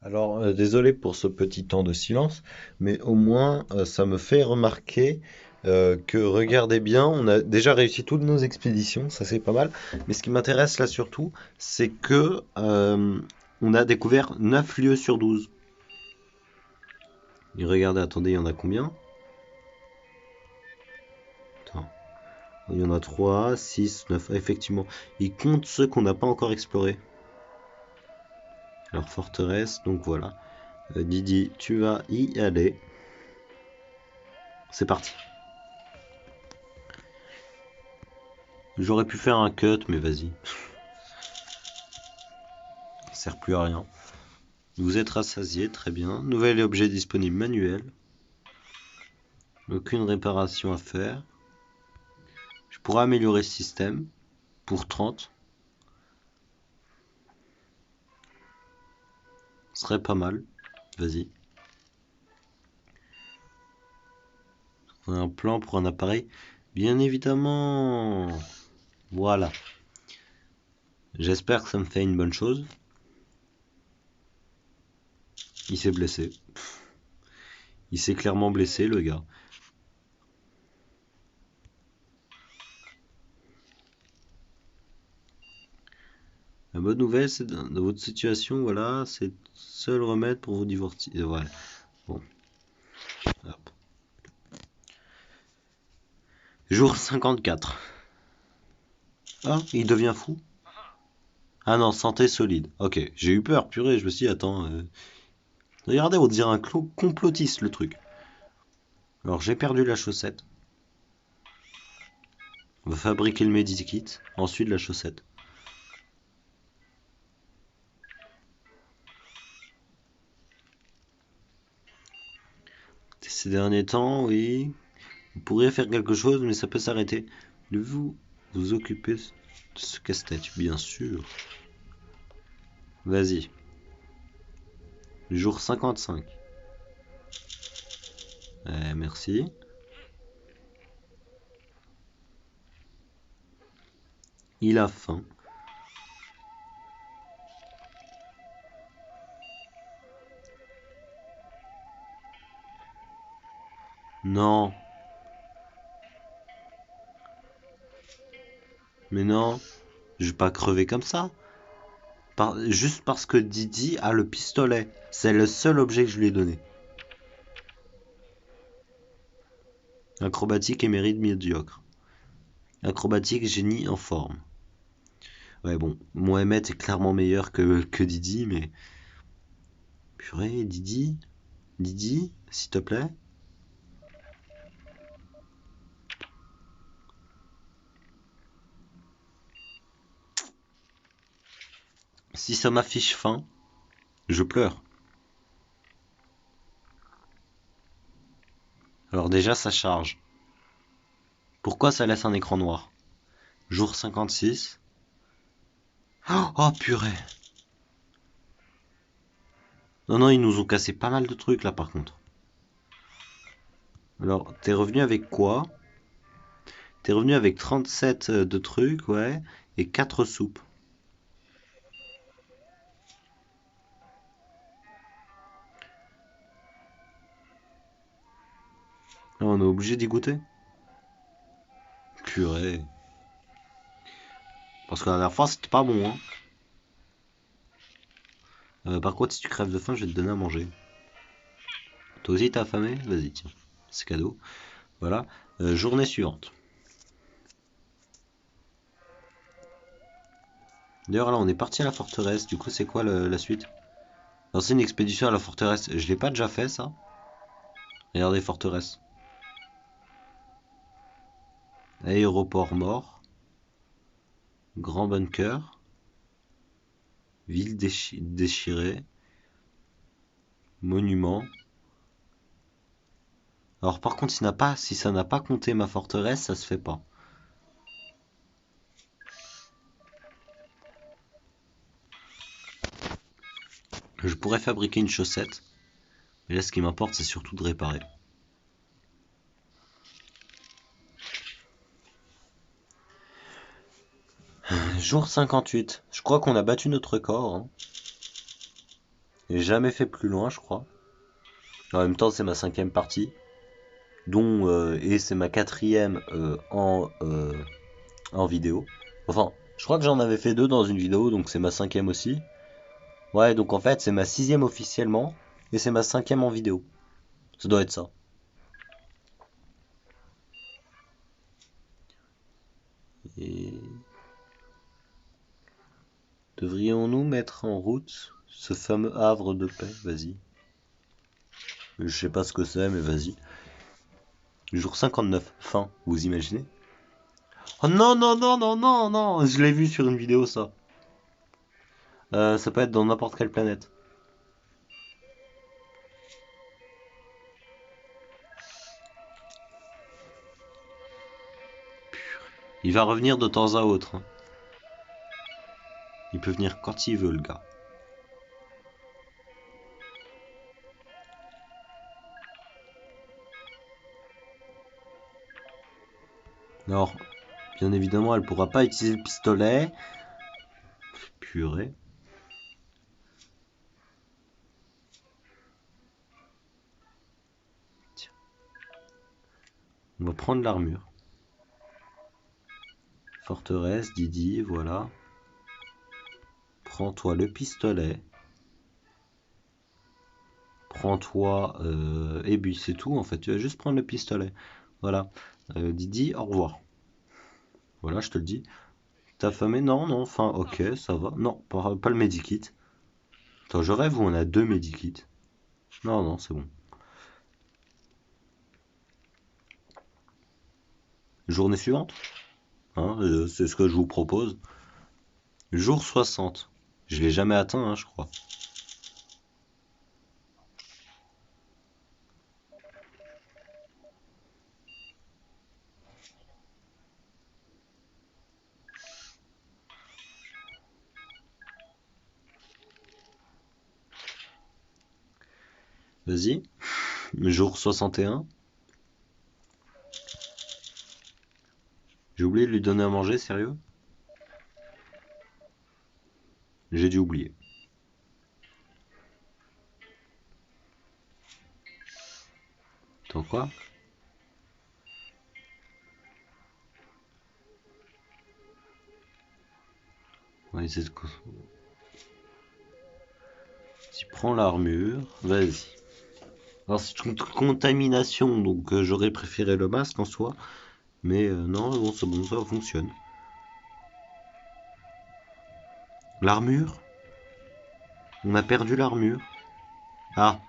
Alors, désolé pour ce petit temps de silence, mais au moins ça me fait remarquer que, regardez bien, on a déjà réussi toutes nos expéditions, ça c'est pas mal. Mais ce qui m'intéresse là surtout, c'est que on a découvert 9 lieux sur 12. Et regardez, attendez, il y en a combien? Attends, il y en a 3, 6, 9. Effectivement, ils comptent ceux qu'on n'a pas encore explorés. Alors, forteresse, donc voilà. Didi, tu vas y aller. C'est parti. J'aurais pu faire un cut, mais vas-y. Ça sert plus à rien. Vous êtes rassasié, très bien. Nouvel objet disponible manuel. Aucune réparation à faire. Je pourrais améliorer ce système pour 30. Ce serait pas mal. Vas-y. Trouver un plan pour un appareil. Bien évidemment. Voilà. J'espère que ça me fait une bonne chose. Il s'est blessé. Il s'est clairement blessé, le gars. La bonne nouvelle, c'est dans votre situation, voilà, c'est le seul remède pour vous divorcer. Voilà. Bon. Hop. Jour 54. Ah, il devient fou. Ah non, santé solide. Ok, j'ai eu peur, purée, je me suis dit, attends. Regardez, on dirait un complotiste, le truc. Alors, j'ai perdu la chaussette. On va fabriquer le medikit, ensuite la chaussette. Ces derniers temps, oui, vous pourriez faire quelque chose, mais ça peut s'arrêter. Devez-vous vous occuper de ce casse-tête, bien sûr. Vas-y. Jour 55. Merci. Il a faim. Non. Mais non. Je vais pas crever comme ça. Juste parce que Didi a le pistolet. C'est le seul objet que je lui ai donné. Acrobatique et mérite médiocre. Acrobatique, génie en forme. Ouais, bon, Mohamed est clairement meilleur que Didi, mais. Purée, Didi? Didi, s'il te plaît? Si ça m'affiche faim, je pleure. Alors déjà, ça charge. Pourquoi ça laisse un écran noir? Jour 56. Oh purée! Non, non, ils nous ont cassé pas mal de trucs là par contre. Alors, t'es revenu avec quoi? T'es revenu avec 37 de trucs, ouais, et 4 soupes. Ah, on est obligé d'y goûter? Purée. Parce que la dernière fois, c'était pas bon, hein. Par contre, si tu crèves de faim, je vais te donner à manger. Toi aussi, t'as affamé? Vas-y, tiens. C'est cadeau. Voilà. Journée suivante. D'ailleurs, là, on est parti à la forteresse. Du coup, c'est quoi la suite? Lancer une expédition à la forteresse. Je l'ai pas déjà fait, ça? Regardez, forteresse. Aéroport mort. Grand bunker. Ville déchirée. Monument. Alors par contre, si ça n'a pas compté ma forteresse, ça se fait pas. Je pourrais fabriquer une chaussette. Mais là, ce qui m'importe, c'est surtout de réparer. Jour 58. Je crois qu'on a battu notre record, hein. J'ai jamais fait plus loin, je crois. En même temps, c'est ma cinquième partie, dont et c'est ma quatrième en vidéo. Enfin, je crois que j'en avais fait deux dans une vidéo, donc c'est ma cinquième aussi. Ouais, donc en fait, c'est ma sixième officiellement, et c'est ma cinquième en vidéo. Ça doit être ça. Et devrions-nous mettre en route ce fameux havre de paix? Vas-y. Je sais pas ce que c'est, mais vas-y. Jour 59, fin, vous imaginez? Oh non, non, non, non, non, non, je l'ai vu sur une vidéo ça. Ça peut être dans n'importe quelle planète. Il va revenir de temps à autre, hein. Il peut venir quand il veut, le gars. Alors, bien évidemment, elle pourra pas utiliser le pistolet. Purée. Tiens. On va prendre l'armure. Forteresse, Didi, voilà. Prends-toi le pistolet. Prends-toi... et puis c'est tout en fait, tu vas juste prendre le pistolet. Voilà. Didi, au revoir. Voilà, je te le dis. T'as affamé? Non, non, enfin, ok, ça va. Non, pas le medikit. Attends, je rêve où on a deux medikits. Non, non, c'est bon. Journée suivante, hein, c'est ce que je vous propose. Jour 60. Je l'ai jamais atteint, hein, je crois. Vas-y. Jour 61. J'ai oublié de lui donner à manger, sérieux? J'ai dû oublier. Attends, quoi? On va essayer de... Tu prends l'armure, vas-y. Alors c'est une contamination, donc j'aurais préféré le masque en soi. Mais non, bon, c'est bon, ça fonctionne. L'armure? On a perdu l'armure. Ah,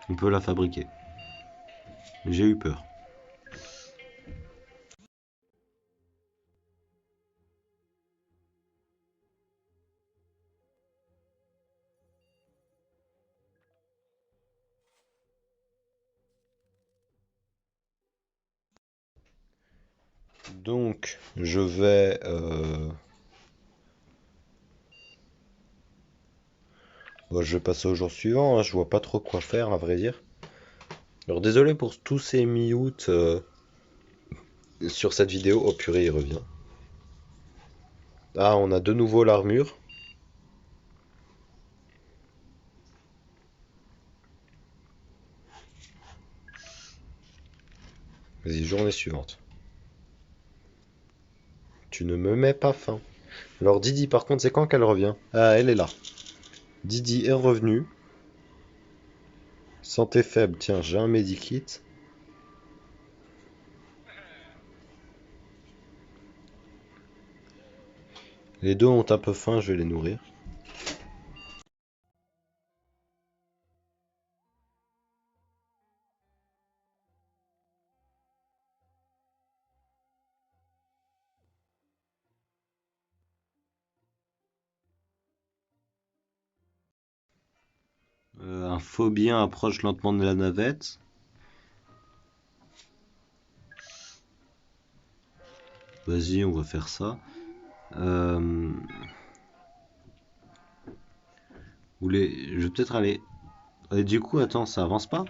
on peut la fabriquer. J'ai eu peur. Donc, je vais passer au jour suivant, hein. Je vois pas trop quoi faire, à vrai dire. Alors, désolé pour tous ces mi-août sur cette vidéo. Oh purée, il revient. Ah, on a de nouveau l'armure. Vas-y, journée suivante. Tu ne me mets pas fin. Alors, Didi, par contre, c'est quand qu'elle revient? Ah, elle est là. Didi est revenue. Santé faible, tiens, j'ai un medikit. Les deux ont un peu faim, je vais les nourrir. Un phobien approche lentement de la navette. Vas-y, on va faire ça. Euh... Je vais peut-être aller... Et du coup, attends, ça avance pas?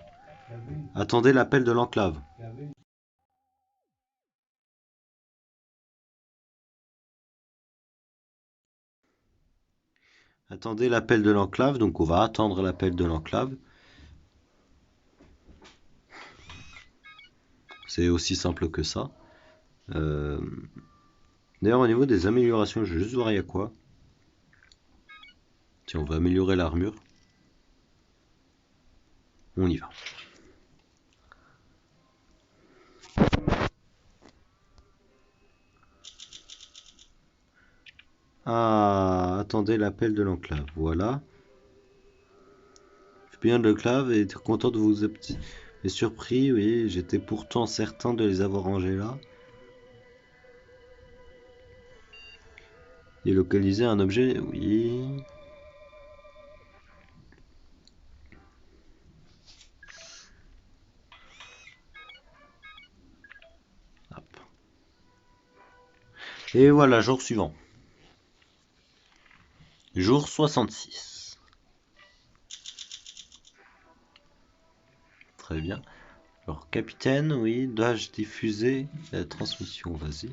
Attendez l'appel de l'enclave. Attendez l'appel de l'enclave, donc on va attendre l'appel de l'enclave. C'est aussi simple que ça. Euh, D'ailleurs, au niveau des améliorations, je vais juste voir il y a quoi. Tiens, on va améliorer l'armure. On y va. Ah, attendez l'appel de l'enclave. Voilà. Je suis bien de l'enclave et content de vous être surpris. Oui, j'étais pourtant certain de les avoir rangés là. Et localiser un objet, oui. Hop. Et voilà, jour suivant. Jour 66. Très bien. Alors, capitaine, oui, dois-je diffuser la transmission? Vas-y.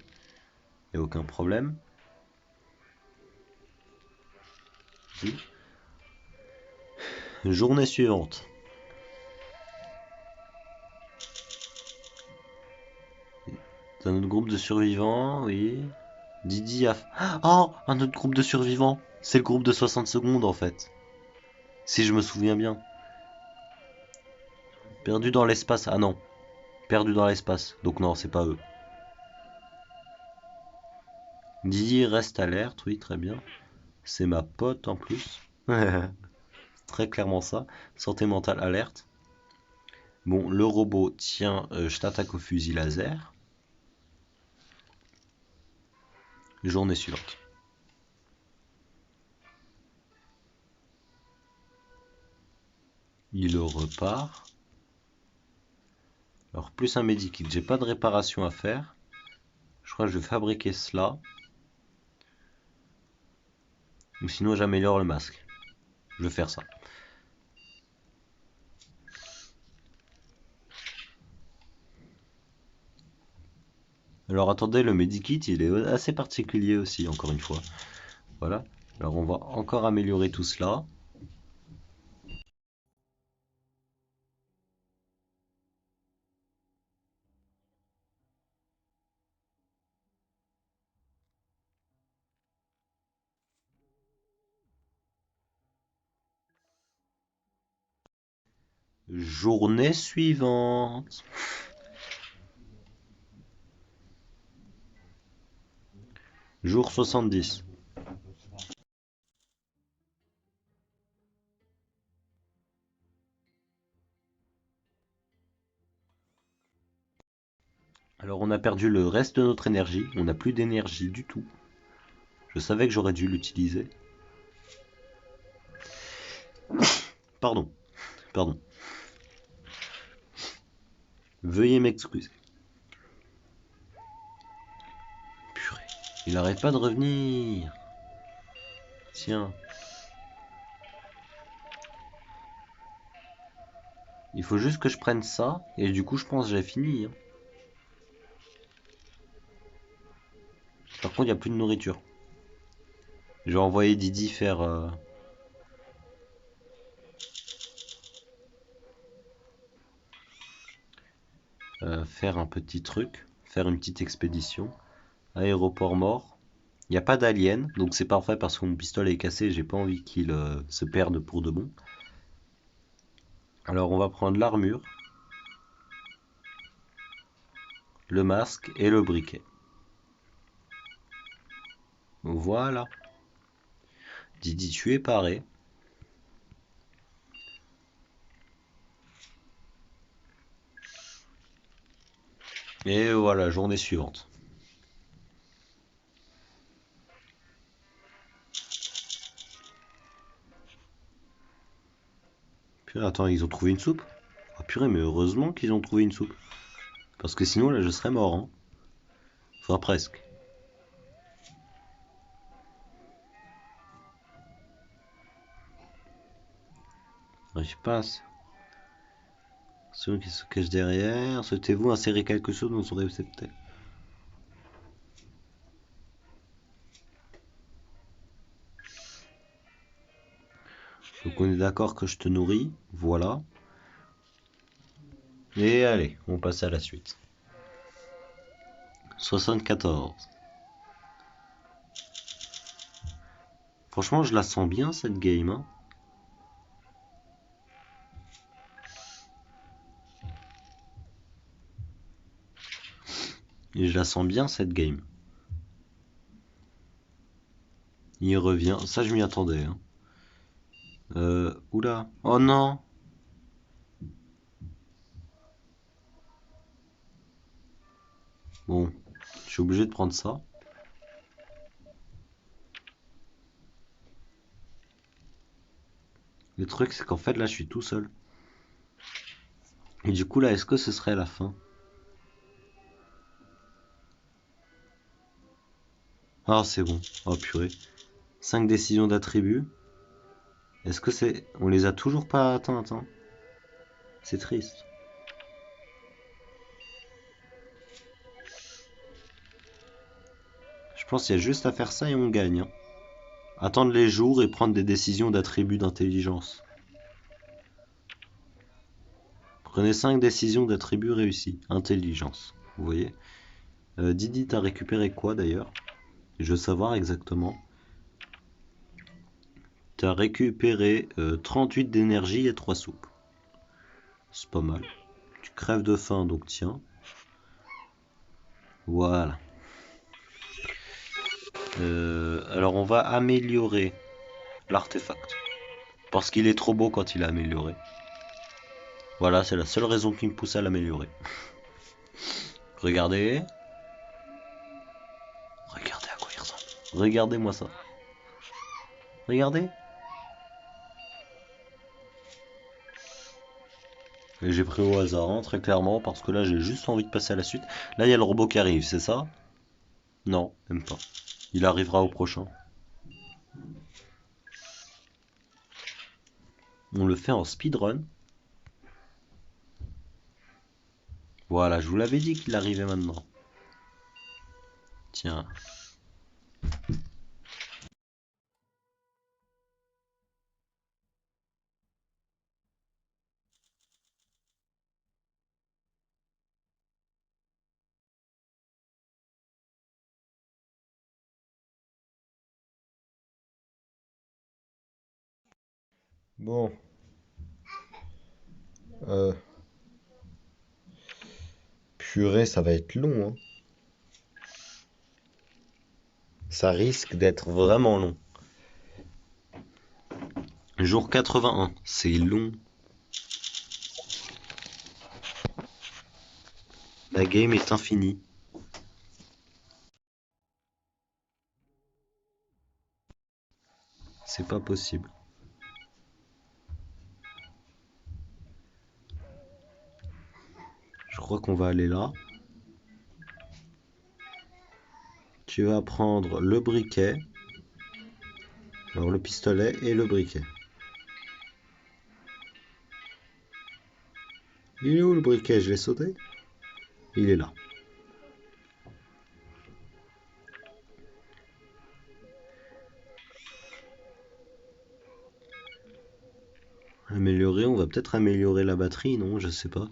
Y a aucun problème. Oui. Journée suivante. Un autre groupe de survivants, oui. Didi a... Oh, un autre groupe de survivants. C'est le groupe de 60 secondes en fait. Si je me souviens bien. Perdu dans l'espace. Ah non. Perdu dans l'espace. Donc non, c'est pas eux. Didi reste alerte, oui, très bien. C'est ma pote en plus. Très clairement ça. Santé mentale alerte. Bon, le robot, tiens, je t'attaque au fusil laser. Journée suivante. Il repart. Alors, plus un medikit. J'ai pas de réparation à faire. Je crois que je vais fabriquer cela. Ou sinon, j'améliore le masque. Je vais faire ça. Alors attendez, le medikit, il est assez particulier aussi, encore une fois. Voilà. Alors on va encore améliorer tout cela. Journée suivante. Jour 70. Alors on a perdu le reste de notre énergie. On n'a plus d'énergie du tout. Je savais que j'aurais dû l'utiliser. Pardon. Pardon. Veuillez m'excuser. Purée. Il arrête pas de revenir. Tiens. Il faut juste que je prenne ça. Et du coup, je pense que j'ai fini. Par contre, il n'y a plus de nourriture. Je vais envoyer Didi faire un petit truc. Faire une petite expédition. Aéroport mort. Il n'y a pas d'alien, donc c'est parfait parce que mon pistolet est cassé et j'ai pas envie qu'il se perde pour de bon. Alors on va prendre l'armure, le masque et le briquet. Voilà. Didi, tu es paré. Et voilà, journée suivante. Purée, attends, ils ont trouvé une soupe? Ah purée, mais heureusement qu'ils ont trouvé une soupe. Parce que sinon là je serais mort, hein. Enfin presque. J'arrive pas à... Ceux qui se cachent derrière, souhaitez-vous insérer quelque chose dans son réceptacle? Donc on est d'accord que je te nourris. Voilà. Et allez, on passe à la suite. 74. Franchement, je la sens bien cette game, hein. Et je la sens bien cette game. Il revient. Ça, je m'y attendais, hein. Oula. Oh non. Bon, je suis obligé de prendre ça. Le truc, c'est qu'en fait, là, je suis tout seul. Et du coup, là, est-ce que ce serait la fin? Ah, c'est bon. Oh, purée. 5 décisions d'attribut. Est-ce que c'est... On les a toujours pas atteints, attends. C'est triste. Je pense qu'il y a juste à faire ça et on gagne, hein. Attendre les jours et prendre des décisions d'attribut d'intelligence. Prenez 5 décisions d'attribut réussies. Intelligence. Vous voyez? Didi, t'as récupéré quoi d'ailleurs? Je veux savoir exactement. T'as récupéré 38 d'énergie et 3 soupes. C'est pas mal. Tu crèves de faim, donc tiens. Voilà. Alors on va améliorer l'artefact. Parce qu'il est trop beau quand il est amélioré. Voilà, c'est la seule raison qui me pousse à l'améliorer. Regardez. Regardez à quoi il ressemble. Regardez-moi ça. Regardez. Et j'ai pris au hasard, hein, très clairement, parce que là j'ai juste envie de passer à la suite. Là il y a le robot qui arrive, c'est ça? Non, même pas. Il arrivera au prochain. On le fait en speedrun. Voilà, je vous l'avais dit qu'il arrivait maintenant. Tiens. Bon, euh, purée, ça va être long, hein. Ça risque d'être vraiment long. Jour 81, c'est long. La game est infinie. C'est pas possible. Je crois qu'on va aller là. Tu vas prendre le briquet. Alors le pistolet et le briquet. Il est où le briquet? Je l'ai sauté? Il est là. Améliorer, on va peut-être améliorer la batterie, non? Je sais pas.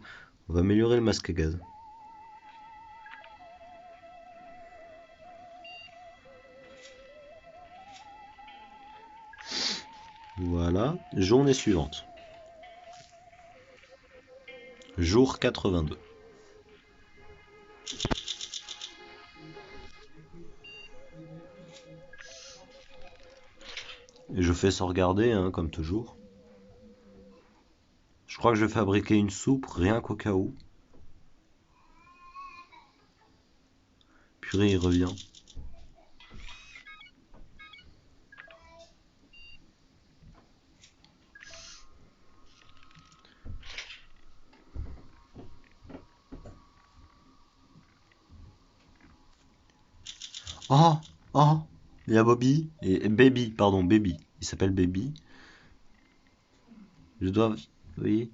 On va améliorer le masque à gaz. Voilà. Journée suivante. Jour 82. Et je fais sans regarder, hein, comme toujours. Je crois que je vais fabriquer une soupe, rien qu'au cas où. Purée, il revient. Oh, oh, il y a Bobby et Baby, pardon, Baby. Il s'appelle Baby. Je dois... Oui.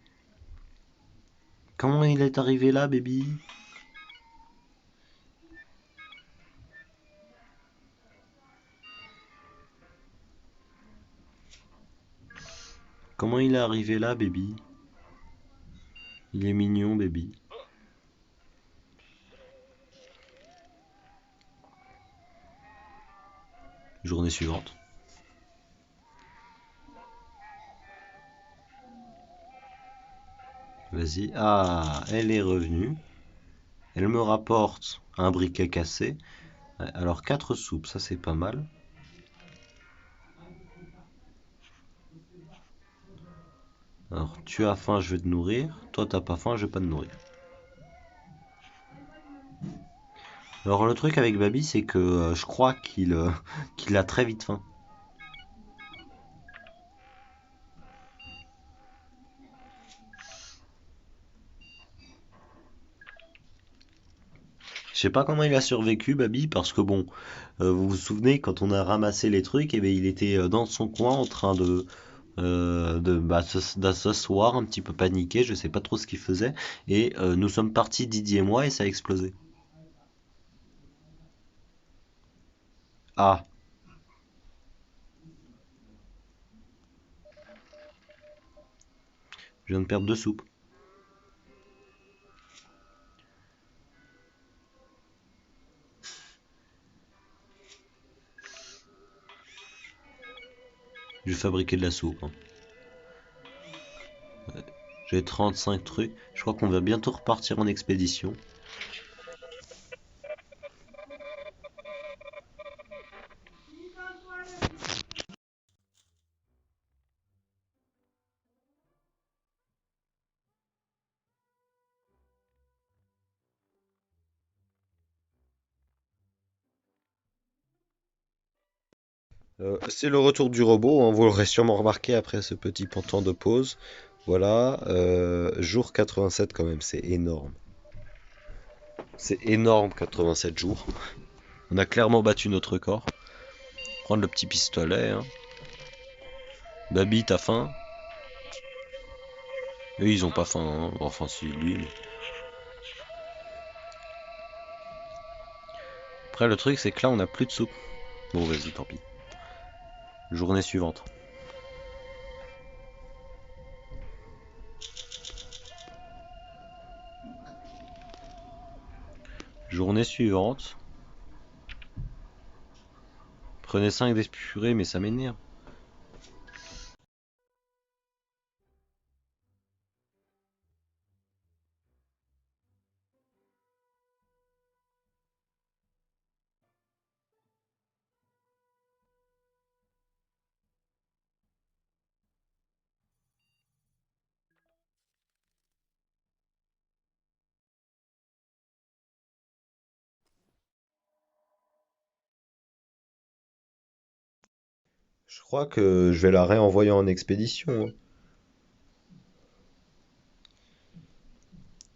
Comment il est arrivé là, Baby? Comment il est arrivé là, baby? Il est mignon, baby. Journée suivante. Vas-y. Ah, elle est revenue. Elle me rapporte un briquet cassé. Ouais, alors 4 soupes, ça c'est pas mal. Alors tu as faim, je vais te nourrir. Toi t'as pas faim, je vais pas te nourrir. Alors le truc avec Baby, c'est que je crois qu'il a très vite faim. Je sais pas comment il a survécu, Baby, parce que bon, vous vous souvenez, quand on a ramassé les trucs, eh ben, il était dans son coin en train de s'asseoir, un petit peu paniqué, je sais pas trop ce qu'il faisait, et nous sommes partis, Didier et moi, et ça a explosé. Ah, je viens de perdre 2 soupes. Je vais fabriquer de la soupe, hein. J'ai 35 trucs, je crois qu'on va bientôt repartir en expédition. C'est le retour du robot, hein, vous l'aurez sûrement remarqué après ce petit temps de pause. Voilà, jour 87 quand même, c'est énorme. C'est énorme 87 jours. On a clairement battu notre record. Prendre le petit pistolet, hein. Baby, t'as faim? Eux, ils ont pas faim, hein. Enfin, si, lui. Après, le truc, c'est que là, on a plus de soupe. Bon, vas-y, tant pis. Journée suivante. Journée suivante. Prenez 5 des purées, mais ça m'énerve. Je crois que je vais la réenvoyer en expédition, hein.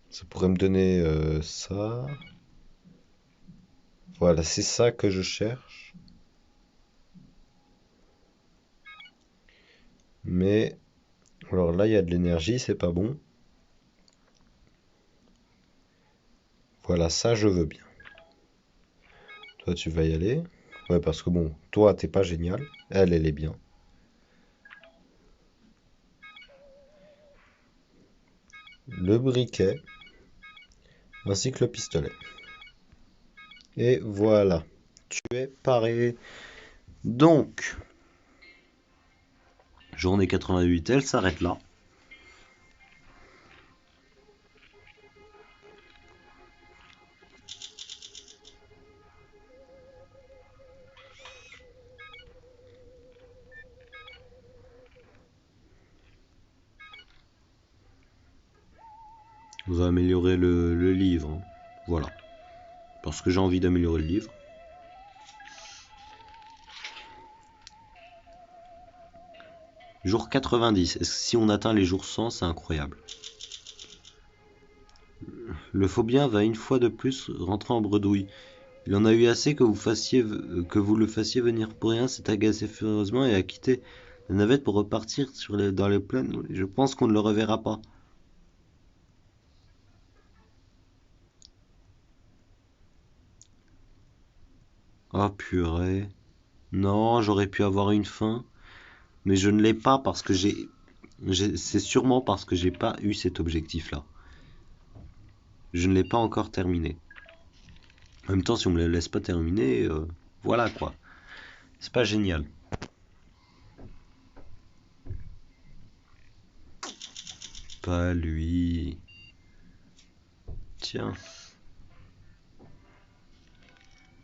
Ça pourrait me donner ça. Voilà, c'est ça que je cherche. Mais, alors là, il y a de l'énergie, c'est pas bon. Voilà, ça, je veux bien. Toi, tu vas y aller. Ouais, parce que bon, toi, t'es pas génial. Elle est bien. Le briquet, ainsi que le pistolet. Et voilà, tu es paré. Donc, journée 88, elle s'arrête là. On va améliorer le livre, hein. Voilà. Parce que j'ai envie d'améliorer le livre. Jour 90. Si on atteint les jours 100, c'est incroyable. Le phobien va une fois de plus rentrer en bredouille. Il en a eu assez que vous le fassiez venir pour rien, s'est agacé furieusement et a quitté la navette pour repartir dans les plaines. Je pense qu'on ne le reverra pas. Oh purée. Non, j'aurais pu avoir une fin, mais je ne l'ai pas parce que C'est sûrement parce que j'ai pas eu cet objectif-là. Je ne l'ai pas encore terminé. En même temps, si on me le laisse pas terminer, voilà quoi. C'est pas génial. Pas lui. Tiens.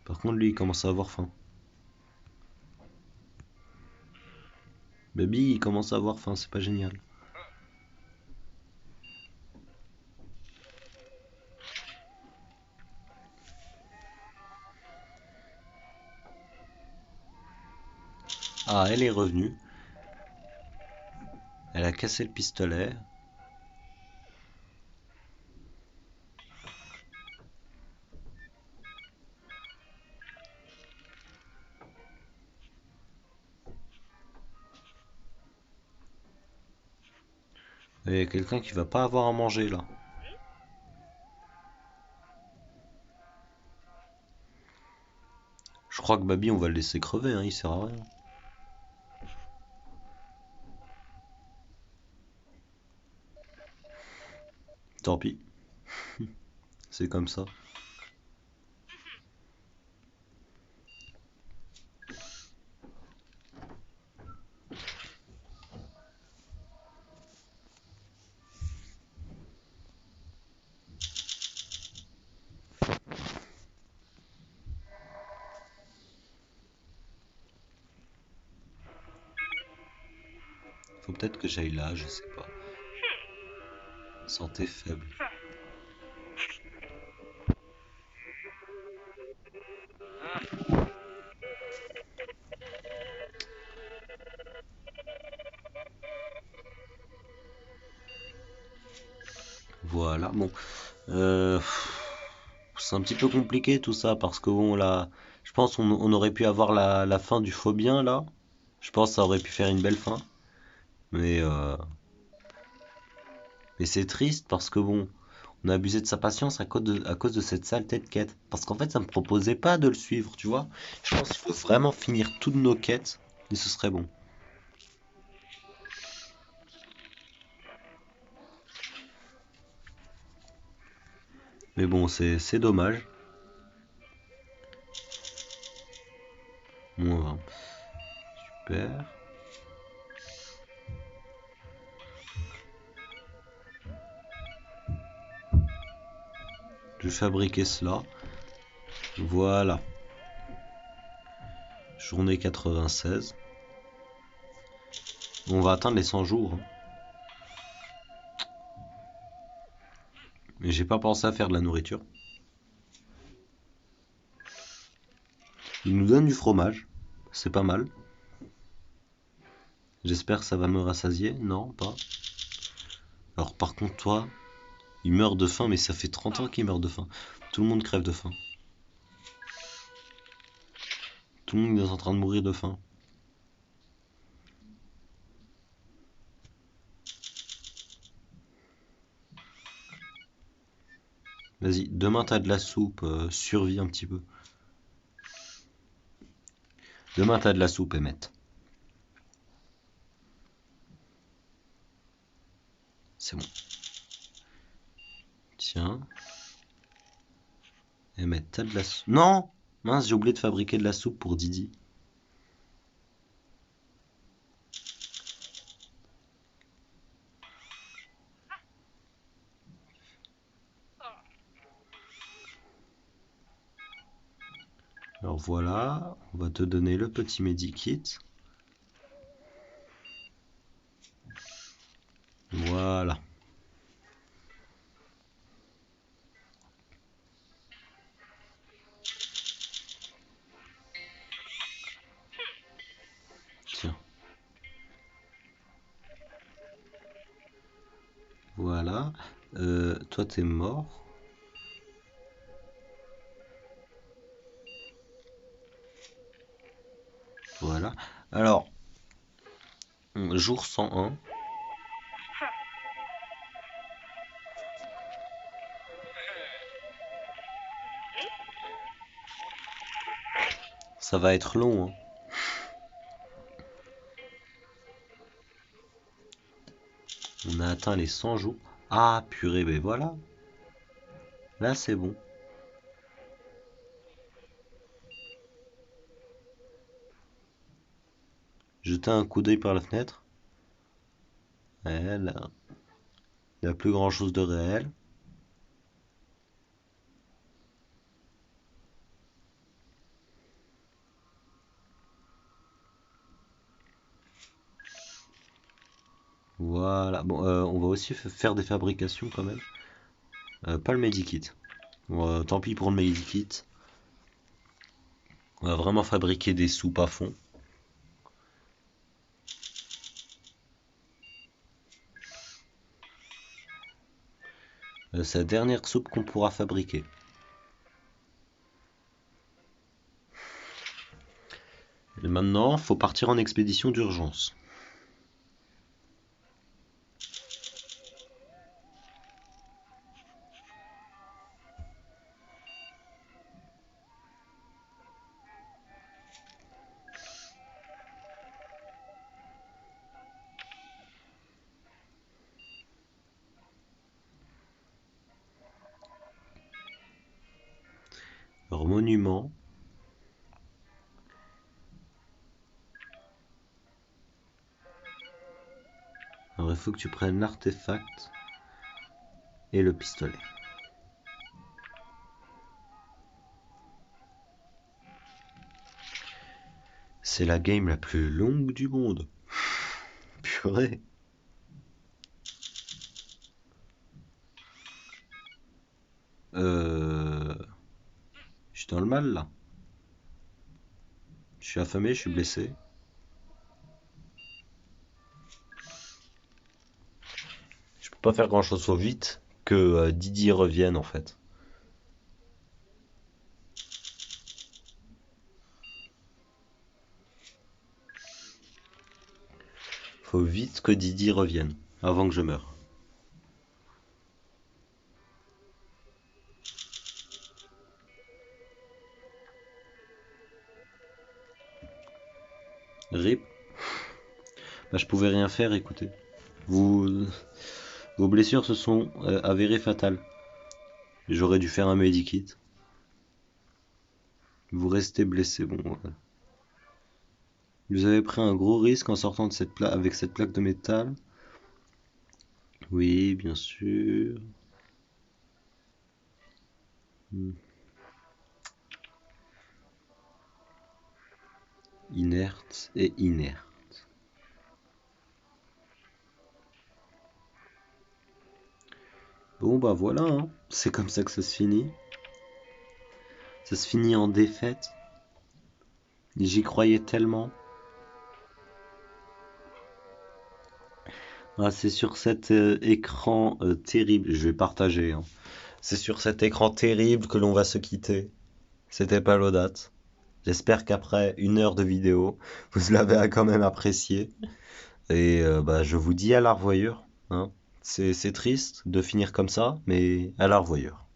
Par contre, lui, il commence à avoir faim. Baby, il commence à avoir faim, c'est pas génial. Ah, elle est revenue. Elle a cassé le pistolet. Il y a quelqu'un qui va pas avoir à manger là. Je crois que Baby, on va le laisser crever, hein, il sert à rien. Tant pis, c'est comme ça. Faut peut-être que j'aille là, je sais pas. Santé faible. Voilà, bon. Euh, c'est un petit peu compliqué tout ça parce que bon là, je pense on aurait pu avoir la fin du Phobien là. Je pense que ça aurait pu faire une belle fin. Mais, euh, mais c'est triste parce que bon, on a abusé de sa patience à cause de cette saleté de quête. Parce qu'en fait, ça me proposait pas de le suivre, tu vois. Je pense qu'il faut vraiment finir toutes nos quêtes et ce serait bon. Mais bon, c'est dommage. Bon, super. Je vais fabriquer cela. Voilà. Journée 96. On va atteindre les 100 jours, hein. Mais j'ai pas pensé à faire de la nourriture. Il nous donne du fromage. C'est pas mal. J'espère que ça va me rassasier. Non, pas. Alors par contre, toi, il meurt de faim, mais ça fait 30 ans qu'il meurt de faim. Tout le monde crève de faim. Tout le monde est en train de mourir de faim. Vas-y, demain t'as de la soupe, survie un petit peu. Demain t'as de la soupe, Emmett. C'est bon. Tiens. Emmett, t'as de la soupe. Non! Mince, j'ai oublié de fabriquer de la soupe pour Didi. Alors voilà, on va te donner le petit medikit. Voilà. Tiens. Voilà. Toi, t'es mort. Voilà. Alors, jour 101. Ça va être long, hein. On a atteint les 100 jours. Ah, purée, ben voilà. Là, c'est bon. Jeter un coup d'œil par la fenêtre. Ouais, là, il n'y a plus grand chose de réel. Voilà. Bon, on va aussi faire des fabrications quand même. Pas le medikit. Bon, tant pis pour le medikit. On va vraiment fabriquer des soupes à fond. C'est la dernière soupe qu'on pourra fabriquer. Et maintenant, faut partir en expédition d'urgence. Alors, monument. Alors, il faut que tu prennes l'artefact et le pistolet. C'est la game la plus longue du monde. Purée. Je suis dans le mal là. Je suis affamé, je suis blessé. Je peux pas faire grand chose, faut vite que Didier revienne en fait. Faut vite que Didier revienne avant que je meure. RIP. Bah, je pouvais rien faire, écoutez. Vous, vos blessures se sont avérées fatales. J'aurais dû faire un medikit. Vous restez blessé, bon. Vous avez pris un gros risque en sortant de avec cette plaque de métal. Oui, bien sûr. Inerte et inerte. Bon bah voilà, hein. C'est comme ça que ça se finit. Ça se finit en défaite. J'y croyais tellement. Ah, c'est sur cet écran terrible, je vais partager, hein. C'est sur cet écran terrible que l'on va se quitter. C'était Palodate. J'espère qu'après 1 heure de vidéo, vous l'avez quand même apprécié. Et bah, je vous dis à la revoyure, hein. C'est triste de finir comme ça, mais à la revoyure.